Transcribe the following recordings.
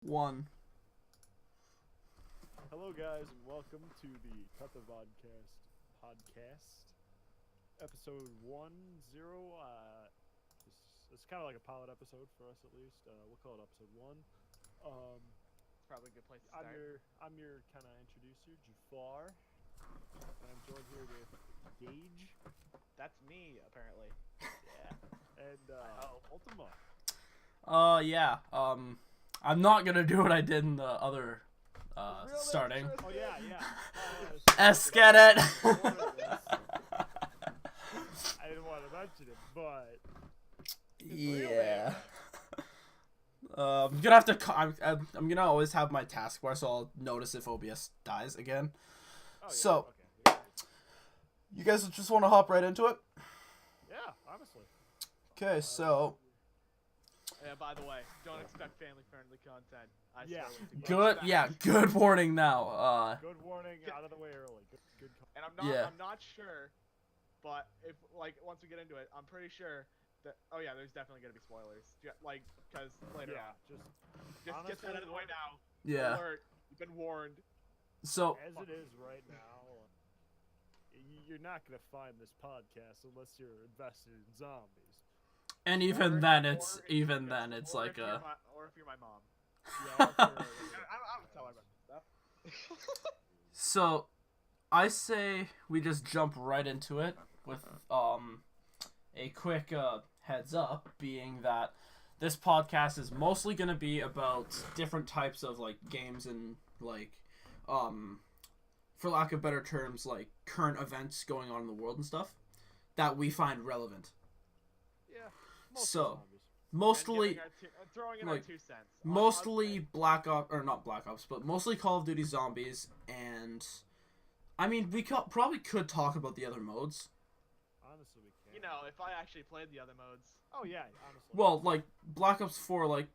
One. Hello, guys, and welcome to the Cut the Vodcast podcast, episode 10. It's kind of like a pilot episode for us, at least. We'll call it episode 1. Probably a good place to start. I'm your kind of introducer, Jafar, and I'm joined here with Gage. That's me, apparently. Yeah, and Ultima. Yeah. I'm not gonna do what I did in the other starting. Oh yeah. S get it. I didn't want to mention it, but Yeah. I'm gonna have to. I'm gonna always have my taskbar, so I'll notice if OBS dies again. Oh, yeah. So, okay. you guys just want to hop right into it? Yeah, honestly. Okay, so Yeah, by the way, don't expect family-friendly content. Yeah. good. Yeah, good warning now. Good warning, out of the way early. Good. And I'm Yeah. not sure, but if once we get into it, I'm pretty sure that there's definitely gonna be spoilers. Because later Yeah, on. Just honestly, get that out of the way now. Yeah. Alert, you've been warned. So as it is right now, you're not gonna find this podcast unless you're invested in zombies. and even then, it's like a. Or if you're my mom. Yeah, I'm gonna tell everyone stuff. So, I say we just jump right into it with a quick heads up, being that this podcast is mostly going to be about different types of like games and like for lack of better terms, like current events going on in the world and stuff that we find relevant. Yeah. So, Zombies. mostly Throwing in like, our 2 cents. mostly Black Ops, or not Black Ops, but mostly Call of Duty Zombies, and I mean, we probably could talk about the other modes. Honestly, we can. You know, if I actually played the other modes. Oh yeah, honestly. Well, like Black Ops 4, like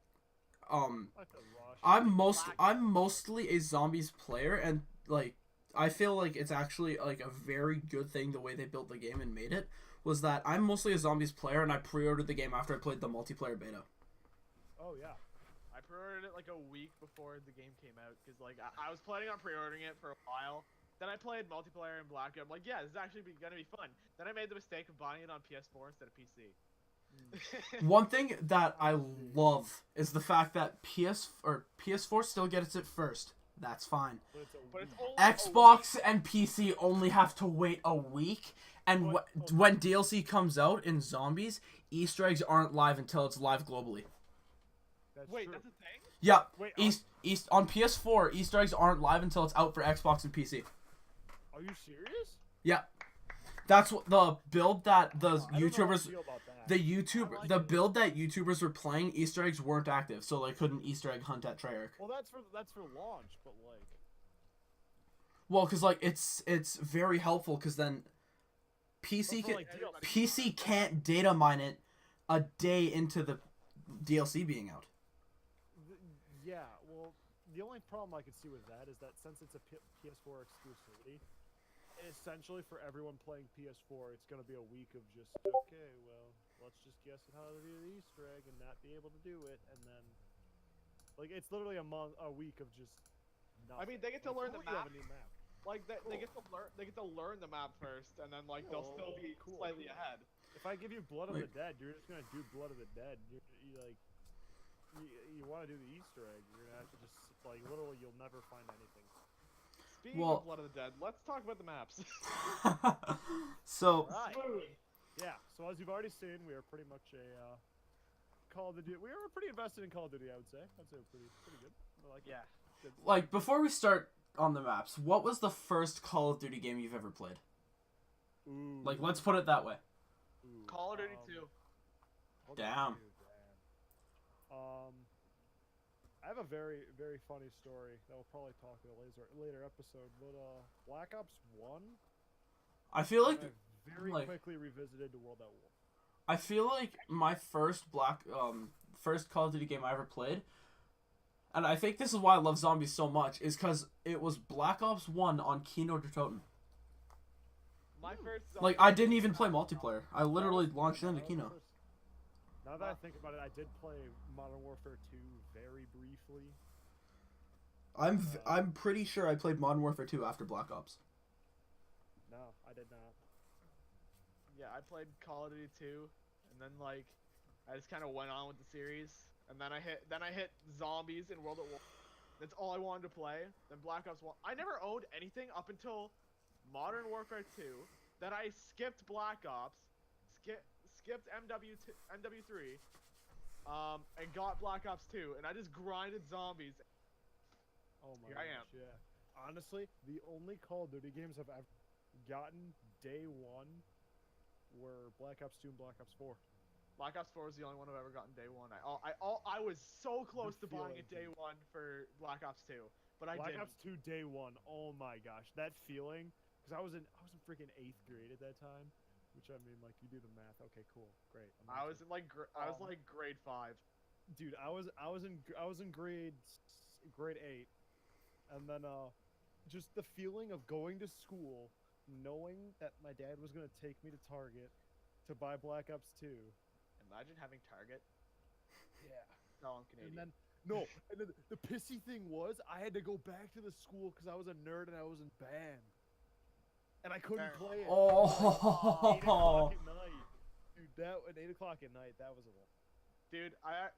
Like the Rush. I'm mostly a zombies player, and like I feel like it's actually like a very good thing the way they built the game and made it was that I'm mostly a zombies player, and I pre-ordered the game after I played the multiplayer beta. Oh yeah. I pre-ordered it like a week before the game came out because like I was planning on pre-ordering it for a while. Then I played multiplayer in Black Ops. I'm like, yeah, this is actually gonna be fun. Then I made the mistake of buying it on PS4 instead of PC. One thing that I love is the fact that PS4 still gets it first. That's fine. But it's only Xbox and PC only have to wait a week, and when DLC comes out in Zombies, Easter eggs aren't live until it's live globally. Wait, true. that's a thing? Yeah, Wait, on PS4, Easter eggs aren't live until it's out for Xbox and PC. Are you serious? Yeah, that's what the build that the I don't know how I YouTubers, feel about that. the build that YouTubers were playing, Easter eggs weren't active, so they couldn't Easter egg hunt at Treyarch. Well, that's for launch, but like. Well, cause like it's very helpful, cause then PC But for, can like, PC can't data mine it a day into the DLC being out. Yeah, well, the only problem I could see with that is that since it's a PS4 exclusivity, essentially for everyone playing PS4, it's going to be a week of just, okay, well, let's just guess at how to do the Easter egg and not be able to do it, and then, like, it's literally a week of just nothing. I mean, they get to learn the You have map. a new map. Like they get to learn the map first, and then like they'll still be Cool. slightly ahead. If I give you Blood of Like- the Dead, you're just going to do Blood of the Dead. You want to do the Easter egg, you're going to have to just, like, literally, you'll never find anything. Speaking Well- of Blood of the Dead, let's talk about the maps. So Right. Yeah, so as you've already seen, we are pretty much a Call of Duty. We are pretty invested in Call of Duty, I would say. I'd say we're pretty good. I like it. Yeah. Good. like before we start on the maps, what was the first Call of Duty game you've ever played? Ooh. Like, let's put it that way. Ooh, Call of Duty 2. Call of Damn. Duty 2, I have a very, very funny story that we'll probably talk in a later episode, but Black Ops 1, I feel like I very like- quickly revisited to World at War. I feel like my first first Call of Duty game I ever played, and I think this is why I love zombies so much, is because it was Black Ops 1 on Kino der Toten. My first. Like, I didn't even play multiplayer. I literally launched into Kino. Now that I think about it, I did play Modern Warfare 2 very briefly. I'm pretty sure I played Modern Warfare 2 after Black Ops. No, I did not. Yeah, I played Call of Duty 2, and then like, I just kind of went on with the series, and then I hit zombies in World at War. That's all I wanted to play. Then Black Ops 1. I never owned anything up until Modern Warfare 2. Then I skipped Black Ops, skipped MW3, and got Black Ops 2, and I just grinded zombies. Oh my Here I am. gosh, yeah. Honestly, the only Call of Duty games I've ever gotten day one were Black Ops 2 and Black Ops 4. Black Ops 4 was the only one I've ever gotten day one. I was so close to buying it day one for Black Ops 2, but I didn't. Black Ops 2 day one. Oh my gosh, that feeling. Because I was in freaking 8th grade at that time, which I mean, like, you do the math. Okay, cool, great. I was in like grade 5. Dude, I was in grade 8, and then just the feeling of going to school, knowing that my dad was gonna take me to Target to buy Black Ops 2. Imagine having Target. Yeah. No, I'm Canadian. And then the pissy thing was I had to go back to the school because I was a nerd and I was in band, and I couldn't play it. Oh. 8 o'clock at night. Dude, that at 8 o'clock at night, that was a lot. Dude, I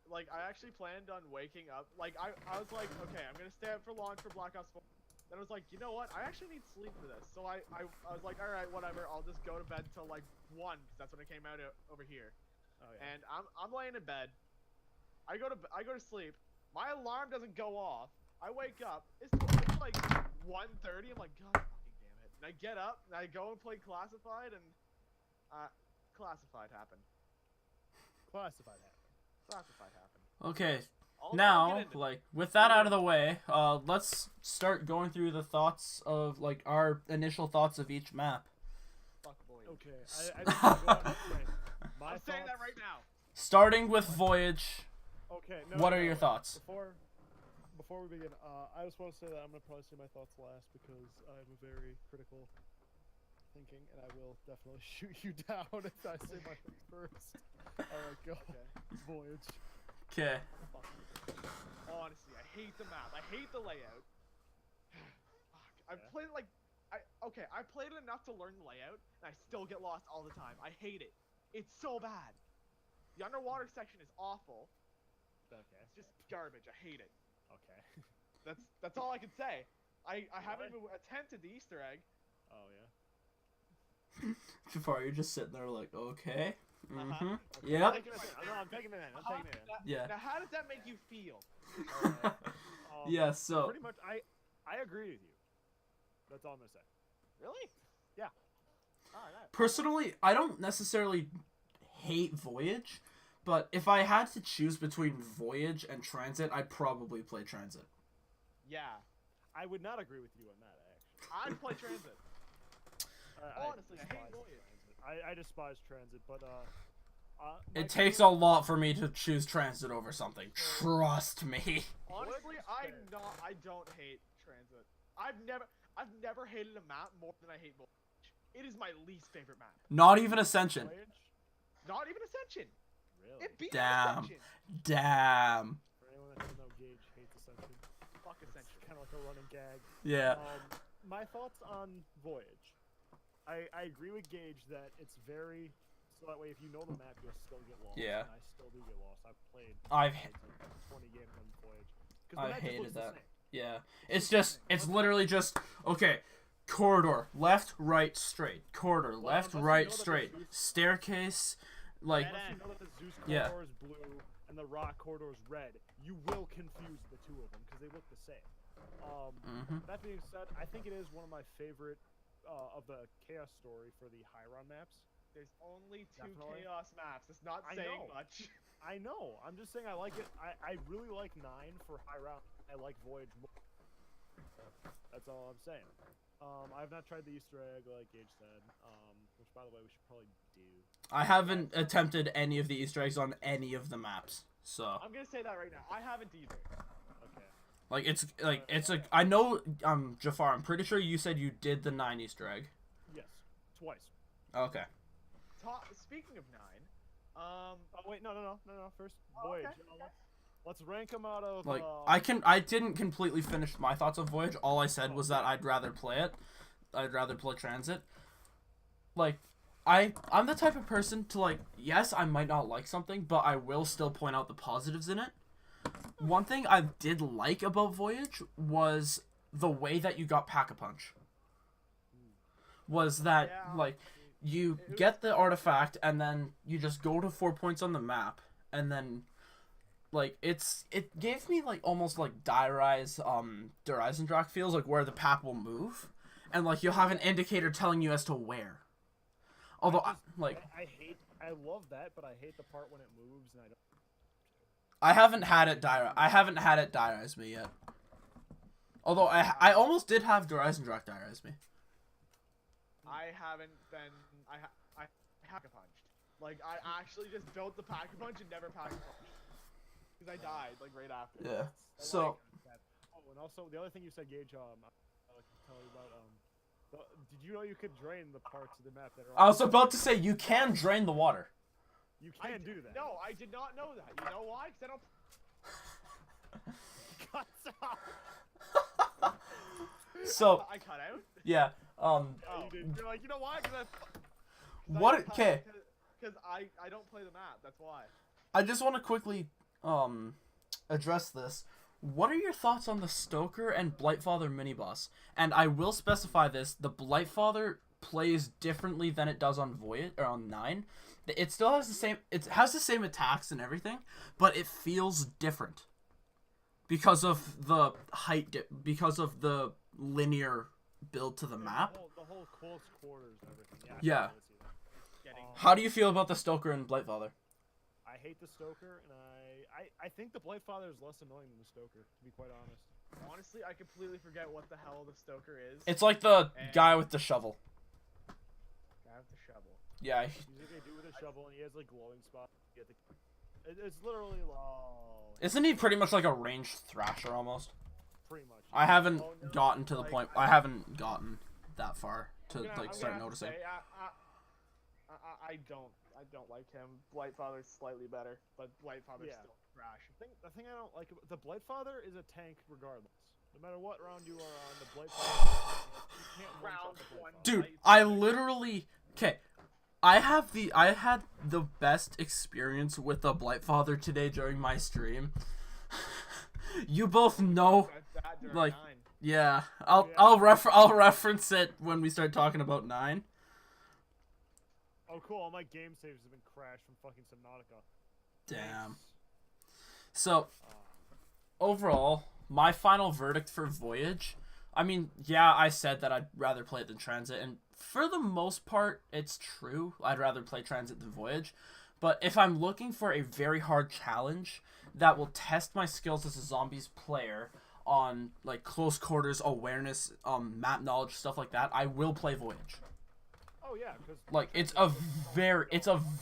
actually planned on waking up. Like I was like, okay, I'm gonna stay up for launch for Black Ops 4. Then I was like, you know what? I actually need sleep for this. So I was like, all right, whatever. I'll just go to bed till like 1, because that's when it came out over here. Oh, yeah. And I'm laying in bed. I go to sleep. My alarm doesn't go off. I wake up. It's like 1:30. I'm like, God fucking damn it. And I get up and I go and play Classified, and Classified happened. Classified happened. Okay. I'll Now, get into it. like, with that out of the way, let's start going through the thoughts of, like, our initial thoughts of each map. Fuck boy. Okay, I just wanna go out and say, my I'm saying that thoughts- right now. Starting with Voyage, Okay, what are your thoughts? Before we begin, I just want to say that I'm gonna probably say my thoughts last because I have a very critical thinking, and I will definitely shoot you down if I say my things first. Alright, go. Okay. Voyage. Okay. Honestly, I hate the map. I hate the layout. Fuck. I've played it like I played it enough to learn the layout, and I still get lost all the time. I hate it. It's so bad. The underwater section is awful. Okay. It's just garbage. I hate it. Okay. That's all I can say. I haven't even attempted the Easter egg. Oh yeah. Jafar, you're just sitting there like, okay. Uh-huh. Yep. I'm taking it in. I'm taking it in. Yeah. Now, how does that make you feel? Alright. Yeah, so... Pretty much, I agree with you. That's all I'm gonna say. Really? Yeah. Alright. Personally, I don't necessarily hate Voyage, but if I had to choose between Voyage and Transit, I'd probably play Transit. Yeah. I would not agree with you on that, actually. I'd play Transit. Honestly, I hate despise Voyage. Transit. I despise Transit, but It takes a lot for me to choose Transit over something. Trust me. Honestly, I don't hate Transit. I've never hated a map more than I hate Voyage. It is my least favorite map. Not even Ascension. Voyage? Not even Ascension. Really? It beats Damn. Ascension. Damn. For anyone that doesn't know, Gage hates Ascension. Fuck Ascension. Kind of like a running gag. Yeah. My thoughts on Voyage. I agree with Gage that it's very... So that way, if you know the map, you'll still get lost. Yeah. And I still do get lost. I've played... I've 20 games on Voyage. 'Cause the I map just hated looks the that. same. Yeah. It's literally just, okay, corridor, left, right, straight. Corridor, left, unless you right, know that the straight. Zeus- Staircase, like, Unless you know that the Zeus Yeah. corridor is blue and the Rock corridor is red, you will confuse the two of them because they look the same. That being said, I think it is one of my favorite of the Chaos story for the Hyron maps. There's only 2 Definitely. Chaos maps. It's not I saying know. much. I know. I'm just saying I like it. I really like 9 for Hyron. I like Voyage more. That's all I'm saying. I've not tried the Easter egg like Gage said, which by the way we should probably do. I haven't attempted any of the Easter eggs on any of the maps, so. I'm gonna say that right now. I haven't either. Okay. It's a, I know, Jafar, I'm pretty sure you said you did the 9 Easter egg. Yes, twice. Okay. Speaking of 9, Oh wait, no. First Oh, Voyage. okay. Let's rank them out of. Like, I didn't completely finish my thoughts on Voyage. All I said was that I'd rather play it. I'd rather play Transit. Like, I'm the type of person to, like, yes, I might not like something, but I will still point out the positives in it. One thing I did like about Voyage was the way that you got Pack-a-Punch. Was that, like, you get the artifact, and then you just go to 4 points on the map, and then, like, it gave me, like, almost, like, Dreisendrach feels, like, where the pack will move, and, like, you'll have an indicator telling you as to where. Although, I love that, but I hate the part when it moves, and I don't. I haven't had it Diarize me yet. Although I almost did have Dreisendrach Diarize me. I haven't been. I pack-a-punched. Like, I actually just built the pack-a-punch and never pack-a-punched. Because I died, like, right after. Yeah. So. Oh, and also, the other thing you said, Gage, I like to tell you about, did you know you could drain the parts of the map that are... I was about to say, you can drain the water. You can do that. No, I did not know that. You know why? Because I don't... Cuts out! So... I cut out? Yeah, Oh, you did. You're like, you know why? Because What? Okay. Because I don't play the map, that's why. I just want to quickly, address this. What are your thoughts on the Stoker and Blightfather mini-boss? And I will specify this, the Blightfather plays differently than it does on Voyage, or on 9. It still has the same, it has the same attacks and everything, but it feels different. Because of the height, because of the linear build to the map. The whole close quarters and everything. Yeah. Getting How do you feel about the Stoker and Blightfather? I hate the Stoker, and I think the Blightfather is less annoying than the Stoker, to be quite honest. Honestly, I completely forget what the hell the Stoker is. It's like the guy with the shovel. Guy with the shovel. Yeah. He's like a dude with a shovel, and he has like glowing spots. It's literally Isn't he pretty much like a ranged thrasher almost? pretty much. I haven't Oh, no, gotten to the like, point. I haven't gotten that far to I'm like gonna start have to noticing. say, I don't like him. Blightfather's slightly better, but Blightfather's still trash. The thing I don't like about the Blightfather is a tank regardless. No matter what round you are on, the Blightfather you can't Round one-shot the one. Blightfather. Dude, I literally I had the best experience with the Blightfather today during my stream. You both know, That during like, 9. yeah. I'll reference it when we start talking about 9. Oh, cool. All my game saves have been crashed from fucking Subnautica. Damn. So, overall, my final verdict for Voyage, I mean, yeah, I said that I'd rather play it than Transit, and for the most part, it's true. I'd rather play Transit than Voyage. But if I'm looking for a very hard challenge that will test my skills as a zombies player on, like, close quarters awareness, map knowledge, stuff like that, I will play Voyage. Oh yeah, because Like, it's a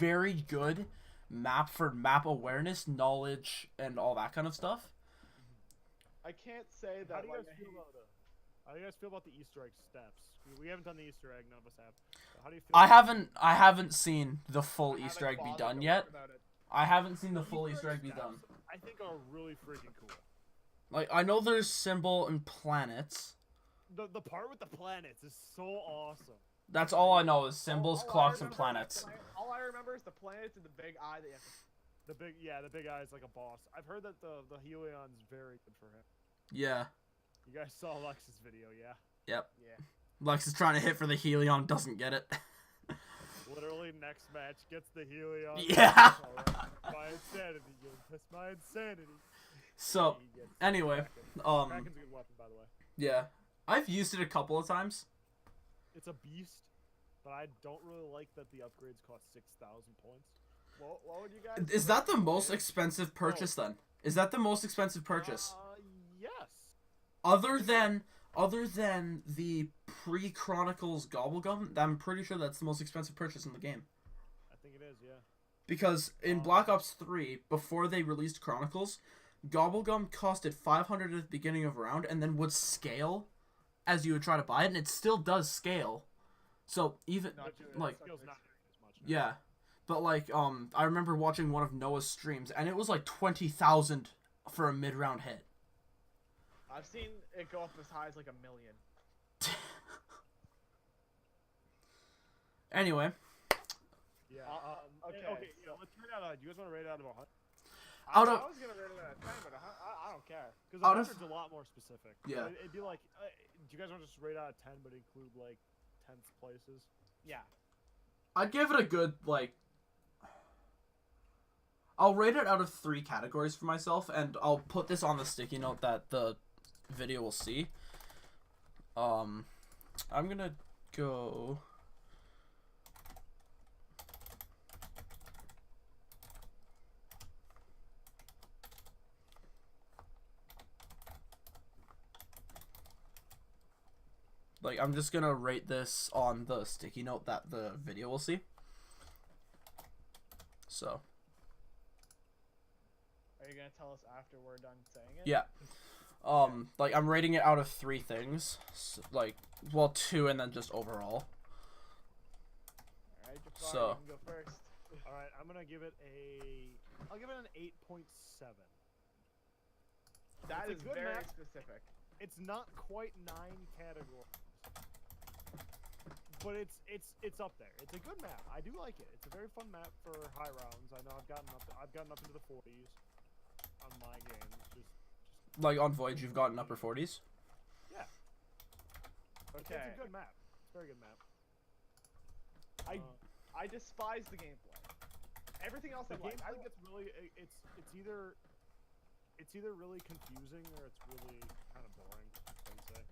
very good map for map awareness, knowledge, and all that kind of stuff. I can't say that. How do you like, guys feel about how do you guys feel about the Easter egg steps? We haven't done the Easter egg, none of us have. How do you feel? I haven't seen the full I Easter haven't egg be bothered done to yet. learn about it. I haven't seen the The full Easter Easter egg be steps, done. I think are really freaking cool. Like, I know there's symbol and planets. The part with the planets is so awesome. That's all I know is symbols, All I clocks, and remember is planets. all I remember is the planets and the big eye that you have to... The big eye is like a boss. I've heard that the Helion's very good for him. Yeah. You guys saw Lex's video, yeah? Yep. Yeah. Lex is trying to hit for the Helion, doesn't get it. Literally, next match gets the Helion. Yeah. My insanity, you test my insanity. So, He gets anyway, Kraken. Kraken's a good weapon, by the way. yeah. I've used it a couple of times. It's a beast, but I don't really like that the upgrades cost 6,000 points. What would you guys... Is that the most expensive purchase then? Is that the most expensive purchase? Yes. Other than the pre-Chronicles Gobblegum, I'm pretty sure that's the most expensive purchase in the game. I think it is, yeah. Because in Black Ops 3, before they released Chronicles, Gobblegum costed 500 at the beginning of a round and then would scale as you would try to buy it, and it still does scale. So even like Skill's not as much. yeah, but like I remember watching one of Noah's streams and it was like 20,000 for a mid-round hit. I've seen it go up as high as like 1 million. Anyway. Yeah. Okay. Okay. Yeah, let's rate out. Do you guys want to rate out of 100? Out I of- was gonna rate it at 10, but I don't care. Because Out of- 100's a lot more specific. Yeah. It'd be like, do you guys want to just rate out of 10, but include like 10th places? Yeah. I'd give it a good, like... I'll rate it out of 3 categories for myself, and I'll put this on the sticky note that the video will see. I'm gonna go... Like, I'm just gonna rate this on the sticky note that the video will see. So. Are you gonna tell us after we're done saying it? Yeah. Like, I'm rating it out of 3 things. So, like, well, 2 and then just overall. Alright, Jafar, So- you can go first. All right, I'm gonna give it I'll give it an 8.7. That It's is a good very map. specific. It's not quite 9 categories, but it's up there. It's a good map. I do like it. It's a very fun map for high rounds. I know I've gotten up into the 40s on my games. Just Like, on Voyage, you've gotten upper 40s? yeah. Okay. It's a good map. It's a very good map. I despise the gameplay. Everything else The I like. gameplay gets really it's either really confusing or it's really kind of boring, I'd say.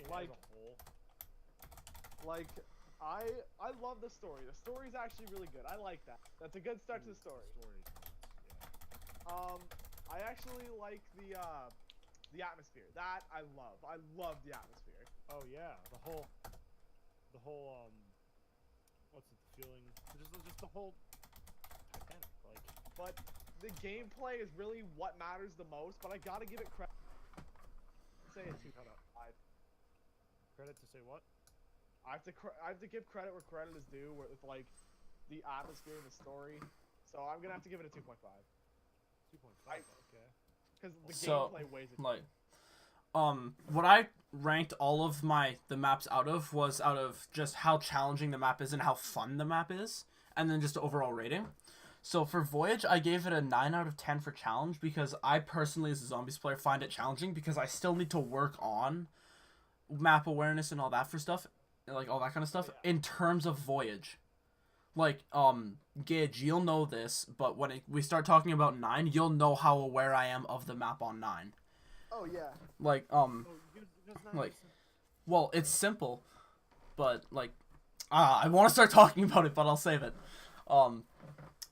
Like- As a whole. Like, I love the story. The story's actually really good. I like that. That's a good start to the story. Yeah. I actually like the atmosphere. That I love. I love the atmosphere. Oh yeah, the whole what's the feeling? Just the whole Titanic, like. But the gameplay is really what matters the most. But I gotta give it credit. Say it 2.5. Credit to say what? I have to give credit where credit is due, with like the atmosphere and the story. So I'm gonna have to give it a 2.5 2.5. Okay. because the So, gameplay weighs it. like, what I ranked all of the maps out of was out of just how challenging the map is and how fun the map is, and then just overall rating. So for Voyage, I gave it a 9 out of 10 for challenge because I personally, as a Zombies player, find it challenging because I still need to work on map awareness and all that for stuff, like all that kind of stuff, in terms of Voyage. Like, Gage, you'll know this, but when we start talking about 9, you'll know how aware I am of the map on 9. Oh yeah. Like, Oh, you guys not like, listen. well, it's simple, but, like, I want to start talking about it, but I'll save it.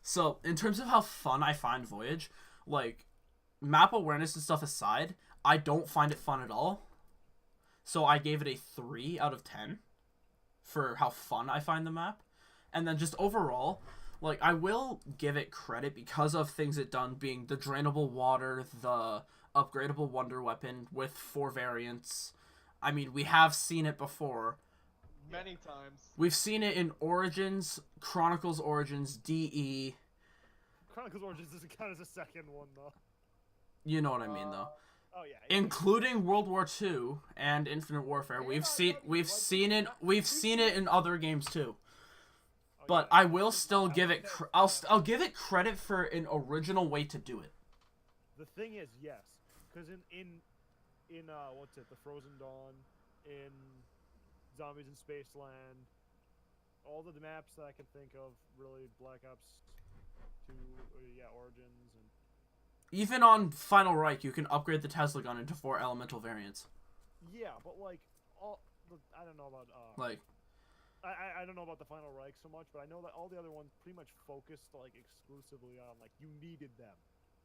So, in terms of how fun I find Voyage, like, map awareness and stuff aside, I don't find it fun at all. So I gave it a 3 out of 10 for how fun I find the map. And then just overall, like, I will give it credit because of things it done, being the drainable water, the upgradable wonder weapon with 4 variants. I mean, we have seen it before. Many times. We've seen it in Origins, Chronicles Origins, DE. Chronicles Origins doesn't count as a second one though. You know what I mean, though. Oh yeah. Including World War II and Infinite Warfare. We've seen it in other games too. Oh, But yeah. I will still give it I'll give it credit for an original way to do it. The thing is, yes, because in what's it, the Frozen Dawn, in Zombies in Spaceland, all the maps that I can think of, really, Black Ops 2, Origins, and Even on Final Reich, you can upgrade the Tesla gun into 4 elemental variants. yeah, but like I don't know about Like, I don't know about the Final Reich so much, but I know that all the other ones pretty much focused like exclusively on like you needed them,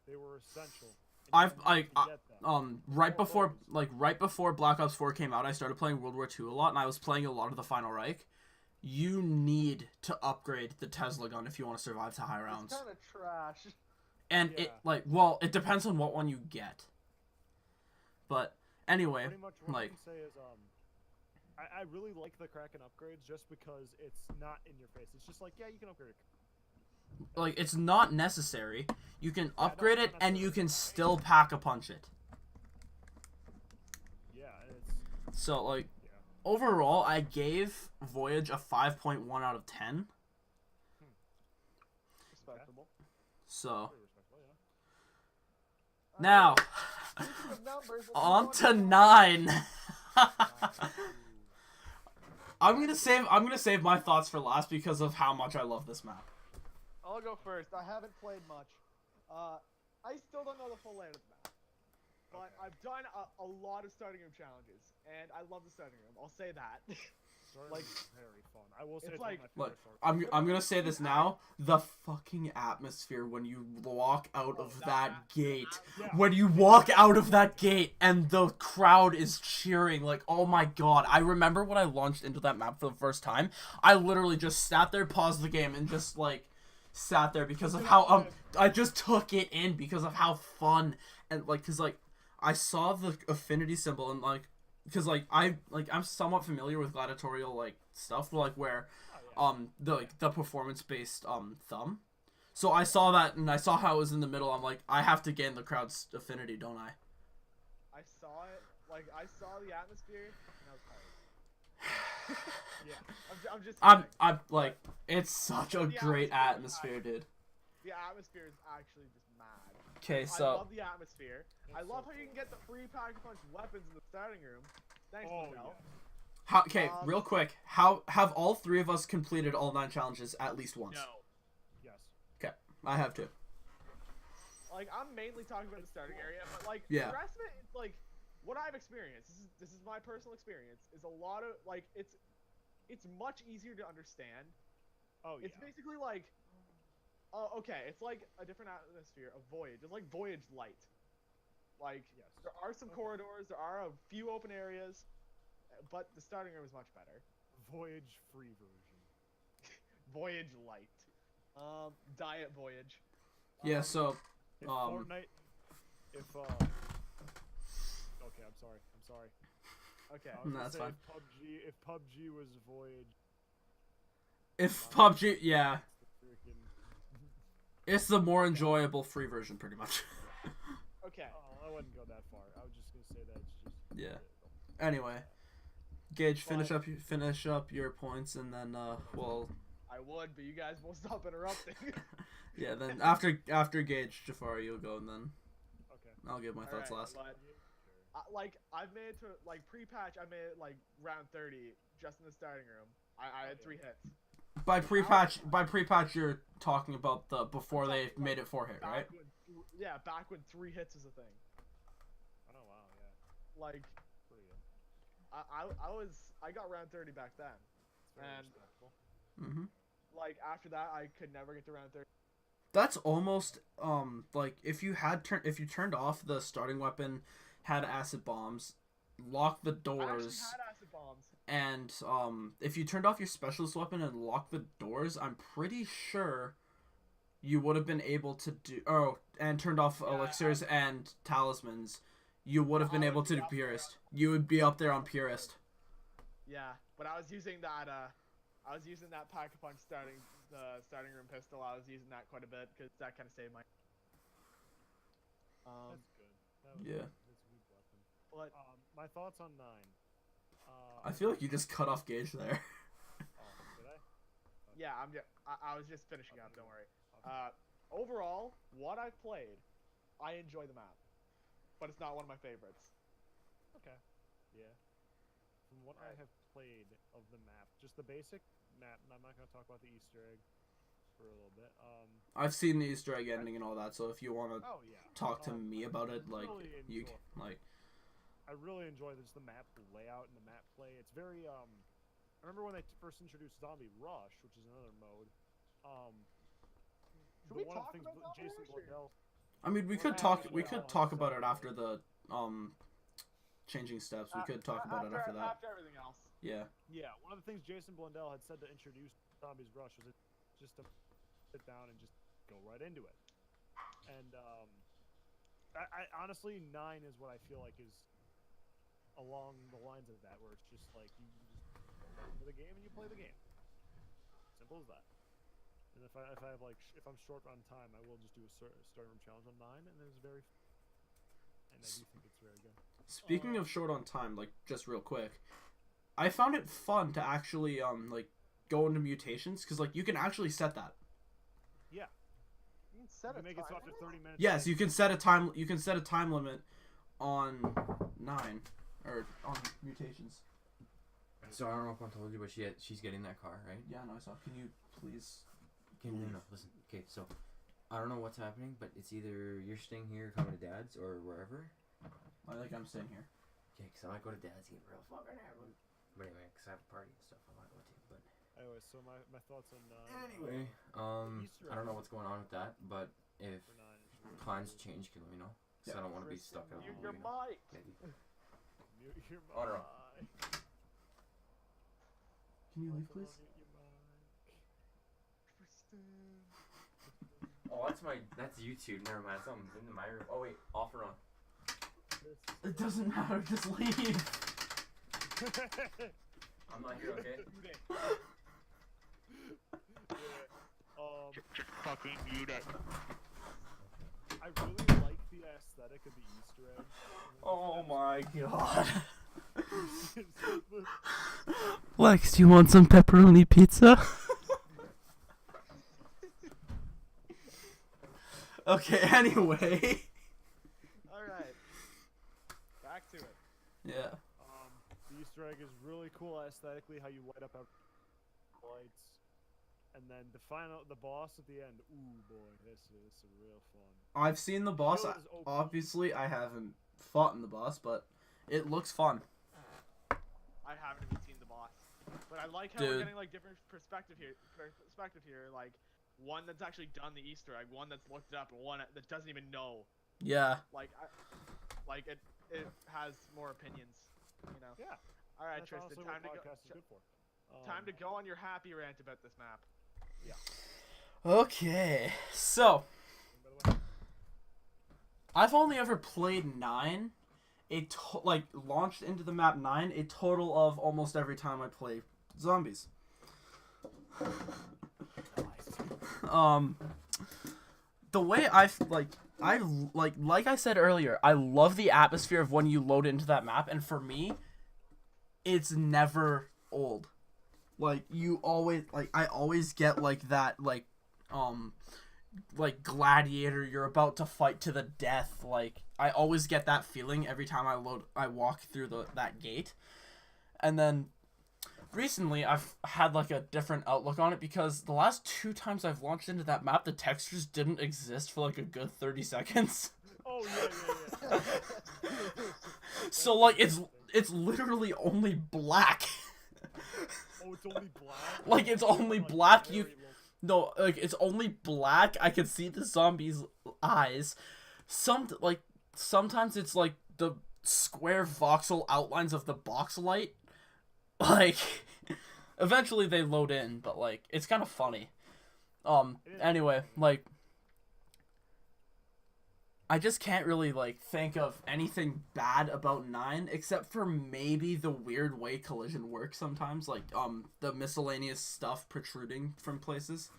they were essential. and you needed to get them. right before Black Ops 4 came out, I started playing World War II a lot, and I was playing a lot of the Final Reich. You need to upgrade the Tesla gun if you want to survive to high rounds. It's kind of trash. And Yeah. it depends on what one you get. But anyway, Pretty much what like, I can say is I really like the Kraken upgrades just because it's not in your face. It's just like, yeah, you can upgrade it. like it's not necessary. You can Yeah, upgrade not it and you can necessarily. still pack a punch it. Yeah, it's So like yeah. overall, I gave Voyage a 5.1 out of 10. Respectable. So Pretty respectful, yeah. now Speaking of numbers, let's on move to to 9. Ooh. I'm gonna save my thoughts for last because of how much I love this map. I'll go first. I haven't played much. I still don't know the full layout of the map. But Okay. I've done a lot of starting room challenges, and I love the starting room. I'll say that. Like very fun. I will say it's it's like- one of my Look, favorite I'm gonna say this now. The fucking atmosphere when you walk out of that gate. Yeah. When you walk out of that gate and the crowd is cheering, like, oh my god. I remember when I launched into that map for the first time, I literally just sat there, paused the game, and just, like, sat there because of how, I just took it in because of how fun, and, like, cause, like, I saw the affinity symbol and, like, because, like, I'm somewhat familiar with gladiatorial, like, stuff, like, where, the performance-based, thumb. So I saw that, and I saw how it was in the middle. I'm like, I have to gain the crowd's affinity, don't I? I saw it. Like, I saw the atmosphere, and I was tired. Yeah. I'm just. I'm like, it's such a The great atmosphere atmosphere, dude. The atmosphere is actually just mad. Okay, I so love the atmosphere. I It's love so how you can get the free pack-a-punch weapons in the starting room. Thanks, Oh Michelle. yeah. okay, real quick, how have all 3 of us completed all 9 challenges at least once? No. Yes. Okay, I have to. Like, I'm mainly talking about the starting area, but, like, Yeah. the rest of it, it's, like, what I've experienced, this is my personal experience, is a lot of, like, it's much easier to understand. Oh yeah. It's basically like, okay, it's like a different atmosphere of Voyage. It's like Voyage Light. Like, Yes. there are some corridors, there are a few open areas, but the starting room is much better. Voyage free version. Voyage Light. Diet Voyage. Yeah, so If Fortnite. If Okay, I'm sorry. Okay. I was No, gonna that's say fine. If PUBG was Voyage, if PUBG, yeah, the freaking. it's the more enjoyable free version, pretty much. Okay. Oh, I wouldn't go that far. I was just gonna say that it's just. Yeah. Anyway, Gage, finish up your points, and then we'll. I would, but you guys won't stop interrupting. Yeah, then after Gage, Jafar, you'll go, and then Okay. I'll give my thoughts Alright, last. but, like, I've made it to, like, pre-patch, I made it, like, round 30, just in the starting room. I had 3 hits. By pre-patch, you're talking about the before they made it 4 hit, right? Back when 3 hits was a thing. Oh wow, yeah. Like, Pretty good. I got round 30 back then. It's very And- respectful. Mm-hmm. Like, after that, I could never get to round 30. That's almost like if you turned off the starting weapon, had acid bombs, locked the I actually doors, had acid bombs. and if you turned off your specialist weapon and locked the doors, I'm pretty sure you would have been able to do and turned off elixirs and talismans, you would have been able to do purist. You would be up there on purist. Yeah, but I was using that pack-a-punch starting room pistol. I was using that quite a bit because that kind of saved my. That's good. That was Yeah. That's a good weapon. But My thoughts on 9. I feel like you just cut off Gage there. Oh, did I? yeah, I was just finishing up. Don't worry. Okay. Overall, what I've played, I enjoy the map, but it's not one of my favorites. Okay. Yeah. From what I have played of the map, just the basic map, and I'm not going to talk about the Easter egg for a little bit. I've seen the Easter egg ending and all that, so if you want to Oh yeah. talk to me about it, like really you enjoy- like. I really enjoy just the map layout and the map play. It's very I remember when they first introduced Zombie Rush, which is another mode. Should we one of talk the things about Zombie Jason Rush, or- Blundell. I mean, we could talk. We could talk about it after the changing steps. We could talk about it after that. After everything else. Yeah. Yeah, one of the things Jason Blundell had said to introduce Zombies Rush was just to sit down and just go right into it. And I honestly 9 is what I feel like is along the lines of that, where it's just like you just go into the game and you play the game. Simple as that. And if I have like if I'm short on time, I will just do a story room challenge on 9, and it's very. And I do think it's very good. Speaking of short on time, like just real quick, I found it fun to actually like go into mutations because like you can actually set that. Yeah. You can set You can a make it so timer? after 30 minutes. Yes, you can set a time. You can set a time limit on 9 or on mutations. So I don't know if I told you, but she's getting that car, right? Yeah, no, I saw. Can you please? No, listen. Okay, so I don't know what's happening, but it's either you're staying here, coming to Dad's, or wherever. I think I'm staying here. Okay, because I might go to Dad's, get real fucking hammered. But anyway, because I have a party and stuff I want to go to. But Anyway, so my thoughts on 9. anyway, Easter I don't know eggs what's going on with that, but if for 9 is really plans cool. change, can let me know. Yeah. So I don't want to be stuck out. Mute in your the window. mic. Maybe. Mute your Oh, no. mic. Can you leave, please? Mute your mic. Oh, that's YouTube. Never mind. It's in my room. Oh wait, off or on? It doesn't matter. Just leave. I'm not here, okay? Just fucking mute it. I really like the aesthetic of the Easter egg. Oh my god. It's Lex, do you want some pepperoni pizza? Okay, anyway. Alright. Back to it. Yeah. the Easter egg is really cool aesthetically, how you light up lights. And then the boss at the end. Ooh boy, this is real fun. I've seen the boss. Field is OP. Obviously, I haven't fought in the boss, but it looks fun. I haven't even seen the boss, but I like how Dude. we're getting like different perspective here. Like one that's actually done the Easter egg, one that's looked it up, and one that doesn't even know. Yeah. It has more opinions, you know. Yeah. All right, That's Tristan, honestly time what to go. podcast is good for. Time to go on your happy rant about this map. Okay. So, By the way, I've only ever played 9. Launched into the map 9 a total of almost every time I play zombies. The way I said earlier, I love the atmosphere of when you load into that map, and for me, it's never old. Like I always get that gladiator, you're about to fight to the death. Like I always get that feeling every time I walk through that gate. And then recently I've had a different outlook on it because the last 2 times I've launched into that map, the textures didn't exist for a good 30 seconds. oh yeah. So it's literally only black. Oh, it's only black. It's only black. It's only black. I can see the zombies' eyes. Sometimes it's the square voxel outlines of the box light. Eventually they load in, but it's kind of funny. Anyway, I just can't really think of anything bad about 9 except for maybe the weird way collision works sometimes, the miscellaneous stuff protruding from places.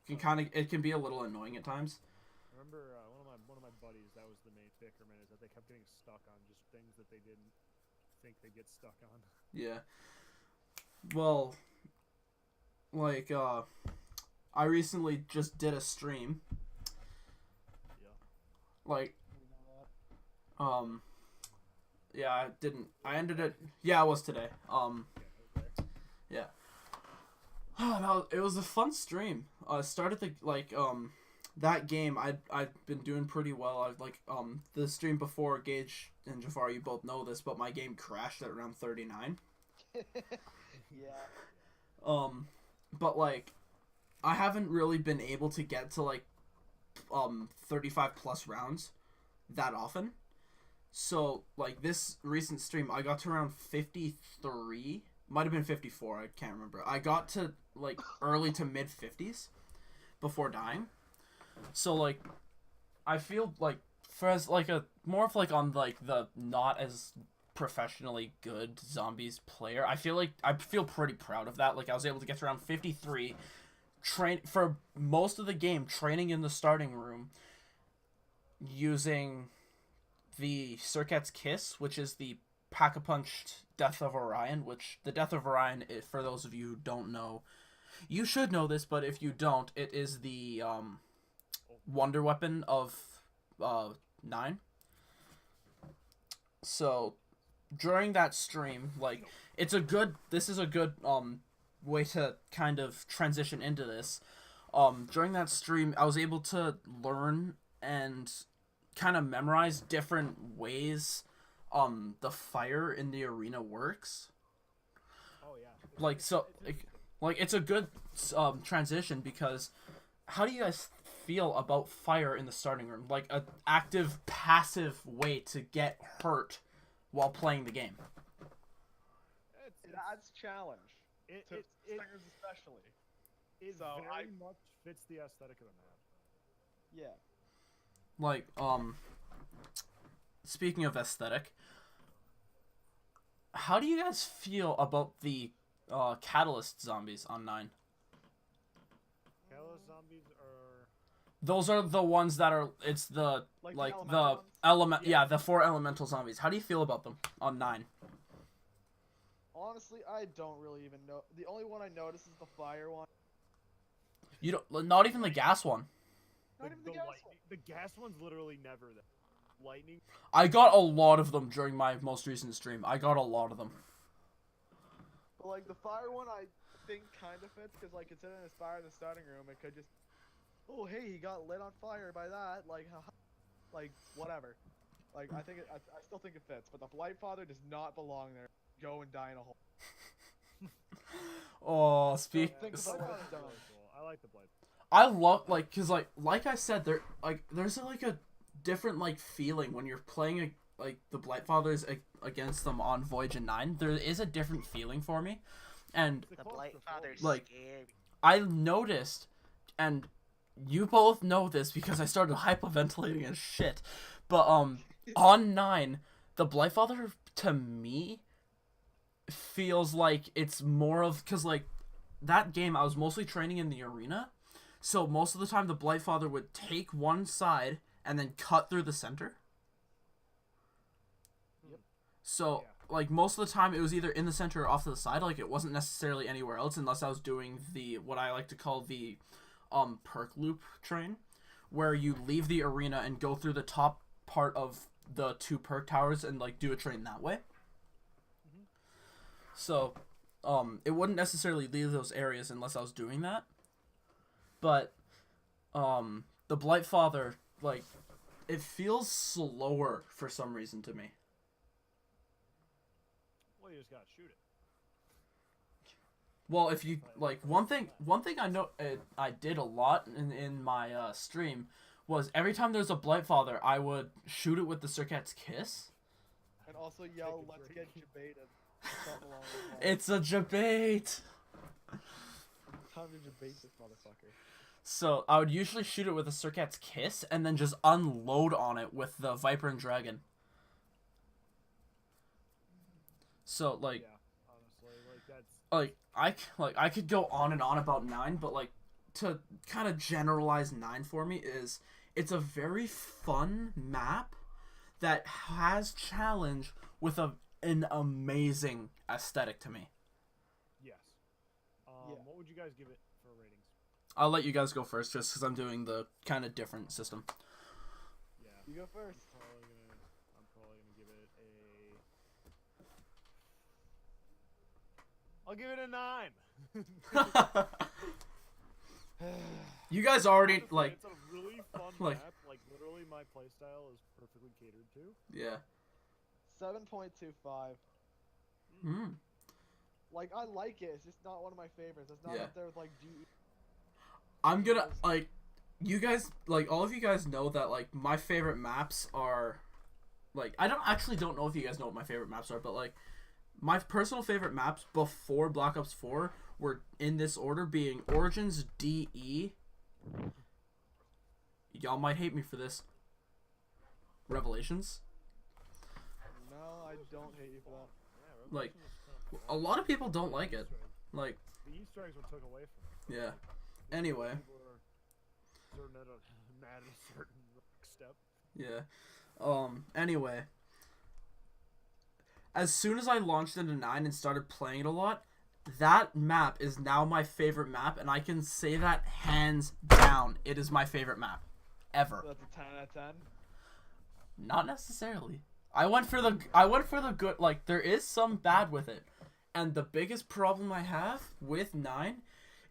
It can be a little annoying at times. I remember one of my buddies, that was the main bickerman, is that they kept getting stuck on just things that they didn't think they'd get stuck on. Yeah. Well, I recently just did a stream. Yeah, I ended it. Yeah, it was today. Yeah. It was a fun stream. Started that game. I've been doing pretty well. The stream before, Gage and Jafar, you both know this, but my game crashed at around 39. Yeah. But I haven't really been able to get to 35 plus rounds that often. So this recent stream, I got to around 53. Might have been 54. I can't remember. I got to early to mid 50s before dying. So I feel for as more of on the not as professionally good zombies player, I feel pretty proud of that. I was able to get to around 53 for most of the game training in the starting room using the Circuit's Kiss, which is the Pack-a-Punched Death of Orion, which the Death of Orion, for those of you who don't know, you should know this, but if you don't, it is the wonder weapon of 9. So during that stream, like, this is a good way to kind of transition into this. During that stream, I was able to learn and kind of memorize different ways the fire in the arena works. Oh yeah. Like, so, like it's a good transition, because how do you guys feel about fire in the starting room? Like, an active, passive way to get hurt while playing the game. It adds challenge. To singers especially. It So very much fits the aesthetic of the map. Yeah. Like, speaking of aesthetic, how do you guys feel about the Catalyst zombies on 9? Catalyst zombies are... Those are the ones that are, it's the, like the element, yeah, the 4 elemental zombies. How do you feel about them on 9? Honestly, I don't really even know. The only one I notice is the fire one. You don't, not even the gas one. Not even the gas one. The gas one's literally never there. Lightning. I got a lot of them during my most recent stream. I got a lot of them. But like the fire one, I think kind of fits, because like considering it's fire in the starting room, it could just, oh hey, he got lit on fire by that, like, like whatever. Like I think I still think it fits, but the Blight Father does not belong there. Go and die in a hole. Oh, Think about what it's done. I like the blade. I love, like, cause like I said, there's like a different like feeling when you're playing like the Blight Fathers against them on Voyage of 9. There is a different feeling for me, and The Blight Father's like, scary. I noticed, and you both know this because I started hyperventilating as shit, but on 9, the Blight Father to me feels like it's more of, because like that game I was mostly training in the arena, so most of the time the Blight Father would take one side and then cut through the center. Yep. So like most of the time it was either in the center or off to the side. Like, it wasn't necessarily anywhere else unless I was doing the, what I like to call the perk loop train, where you leave the arena and go through the top part of the 2 perk towers and like do a train that way. So, it wouldn't necessarily leave those areas unless I was doing that. But, the Blight Father, like, it feels slower for some reason to me. Well, you just gotta shoot it. Well, if you, like, one thing I know I did a lot in my stream was every time there's a Blight Father, I would shoot it with the Circuit's Kiss. And also yell, "Let's get debated." It's a debate. Time to debate this motherfucker. So I would usually shoot it with a Circuit's Kiss and then just unload on it with the Viper and Dragon. So like, Yeah, honestly, I could go on and on about 9, but like, to kind of generalize 9 for me is it's a very fun map that has challenge with an amazing aesthetic to me. yes. Yeah. What would you guys give it for ratings? I'll let you guys go first just because I'm doing the kind of different system. Yeah. You go first. I'm probably gonna give it a... I'll give it a 9. You guys already, Honestly, like, it's a really fun like- map. Like, literally, my playstyle is perfectly catered to. yeah. 7.25. Mm. Like, I like it. It's just not one of my favorites. It's not Yeah. up there with like I'm gonna, like, you guys, like, all of you guys know that, like, my favorite maps are, like, I don't know if you guys know what my favorite maps are, but, like, my personal favorite maps before Black Ops 4 were in this order, being Origins, DE, y'all might hate me for this, Revelations. No, I don't hate you for that. Yeah, Like, Revelation was kinda fun. a lot of people don't like it. Like, The Easter eggs were took away from it. yeah. Anyway. People are certain at mad at a certain step. Yeah. Anyway. As soon as I launched into 9 and started playing it a lot, that map is now my favorite map, and I can say that hands down. It is my favorite map. Ever. So that's a 10 out of 10. Not necessarily. I went for the good, like, there is some bad with it. And the biggest problem I have with 9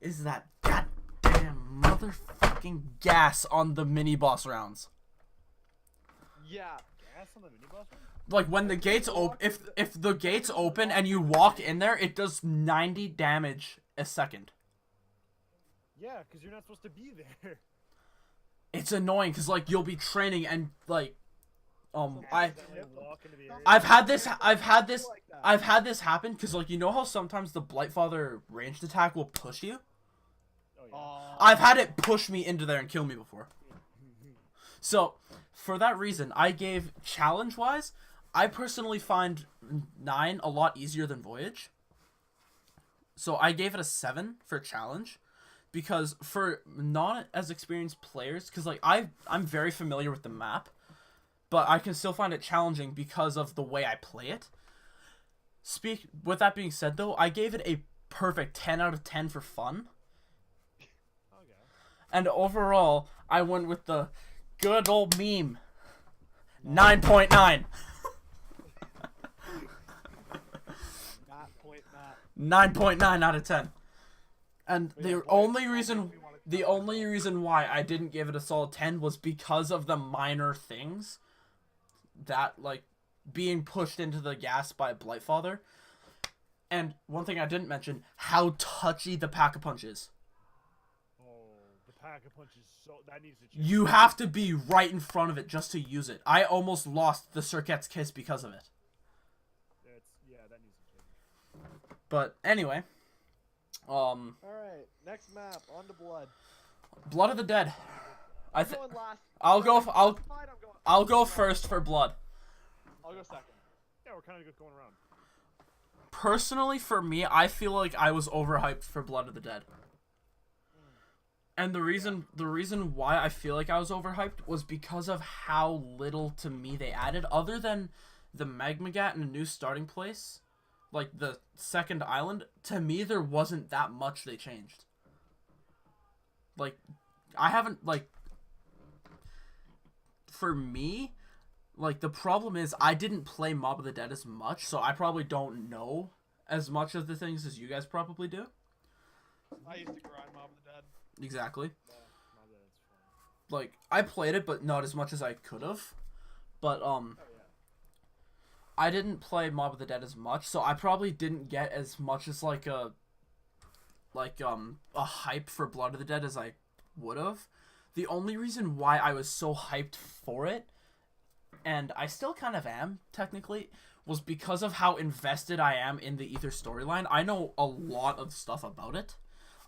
is that goddamn motherfucking gas on the mini boss rounds. Yeah. Gas on the mini boss one? Like when the gates open, if the gates open and you walk in there, it does 90 damage a second. Yeah, because you're not supposed to be there. It's annoying because like you'll be training and like, Walk into the area. I've had this happen because like you know how sometimes the Blightfather ranged attack will push you. Oh, yeah. I've had it push me into there and kill me before. So for that reason, I gave challenge-wise, I personally find 9 a lot easier than Voyage. So I gave it a 7 for challenge. Because for not as experienced players, because like I'm very familiar with the map, but I can still find it challenging because of the way I play it. With that being said though, I gave it a perfect 10 out of 10 for fun. Okay. And overall, I went with the good old meme. 9.9. 9.9 out of 10. And the only reason why I didn't give it a solid 10 was because of the minor things that like being pushed into the gas by Blightfather. And one thing I didn't mention, how touchy the Pack-a-Punch is. Oh, the Pack-a-Punch is so... That needs to change. You have to be right in front of it just to use it. I almost lost the Circuit's Kiss because of it. Yeah, that needs to change. But anyway, Alright, next map, on to Blood. Blood of the Dead. I'm going last. I'll go I'm going first for Blood. I'll go second. Yeah, we're kind of going around. Personally, for me, I feel like I was overhyped for Blood of the Dead. And the reason why I feel like I was overhyped was because of how little to me they added, other than the Magmagat and a new starting place, like the second island. To me, there wasn't that much they changed. Like, I haven't, like, for me, like, the problem is I didn't play Mob of the Dead as much, so I probably don't know as much of the things as you guys probably do. I used to grind Mob of the Dead. Exactly. Yeah, not that it's fun. Like, I played it, but not as much as I could have. But, Oh, yeah. I didn't play Mob of the Dead as much, so I probably didn't get as much as, like, a hype for Blood of the Dead as I would have. The only reason why I was so hyped for it, and I still kind of am, technically, was because of how invested I am in the Ether storyline. I know a lot of stuff about it.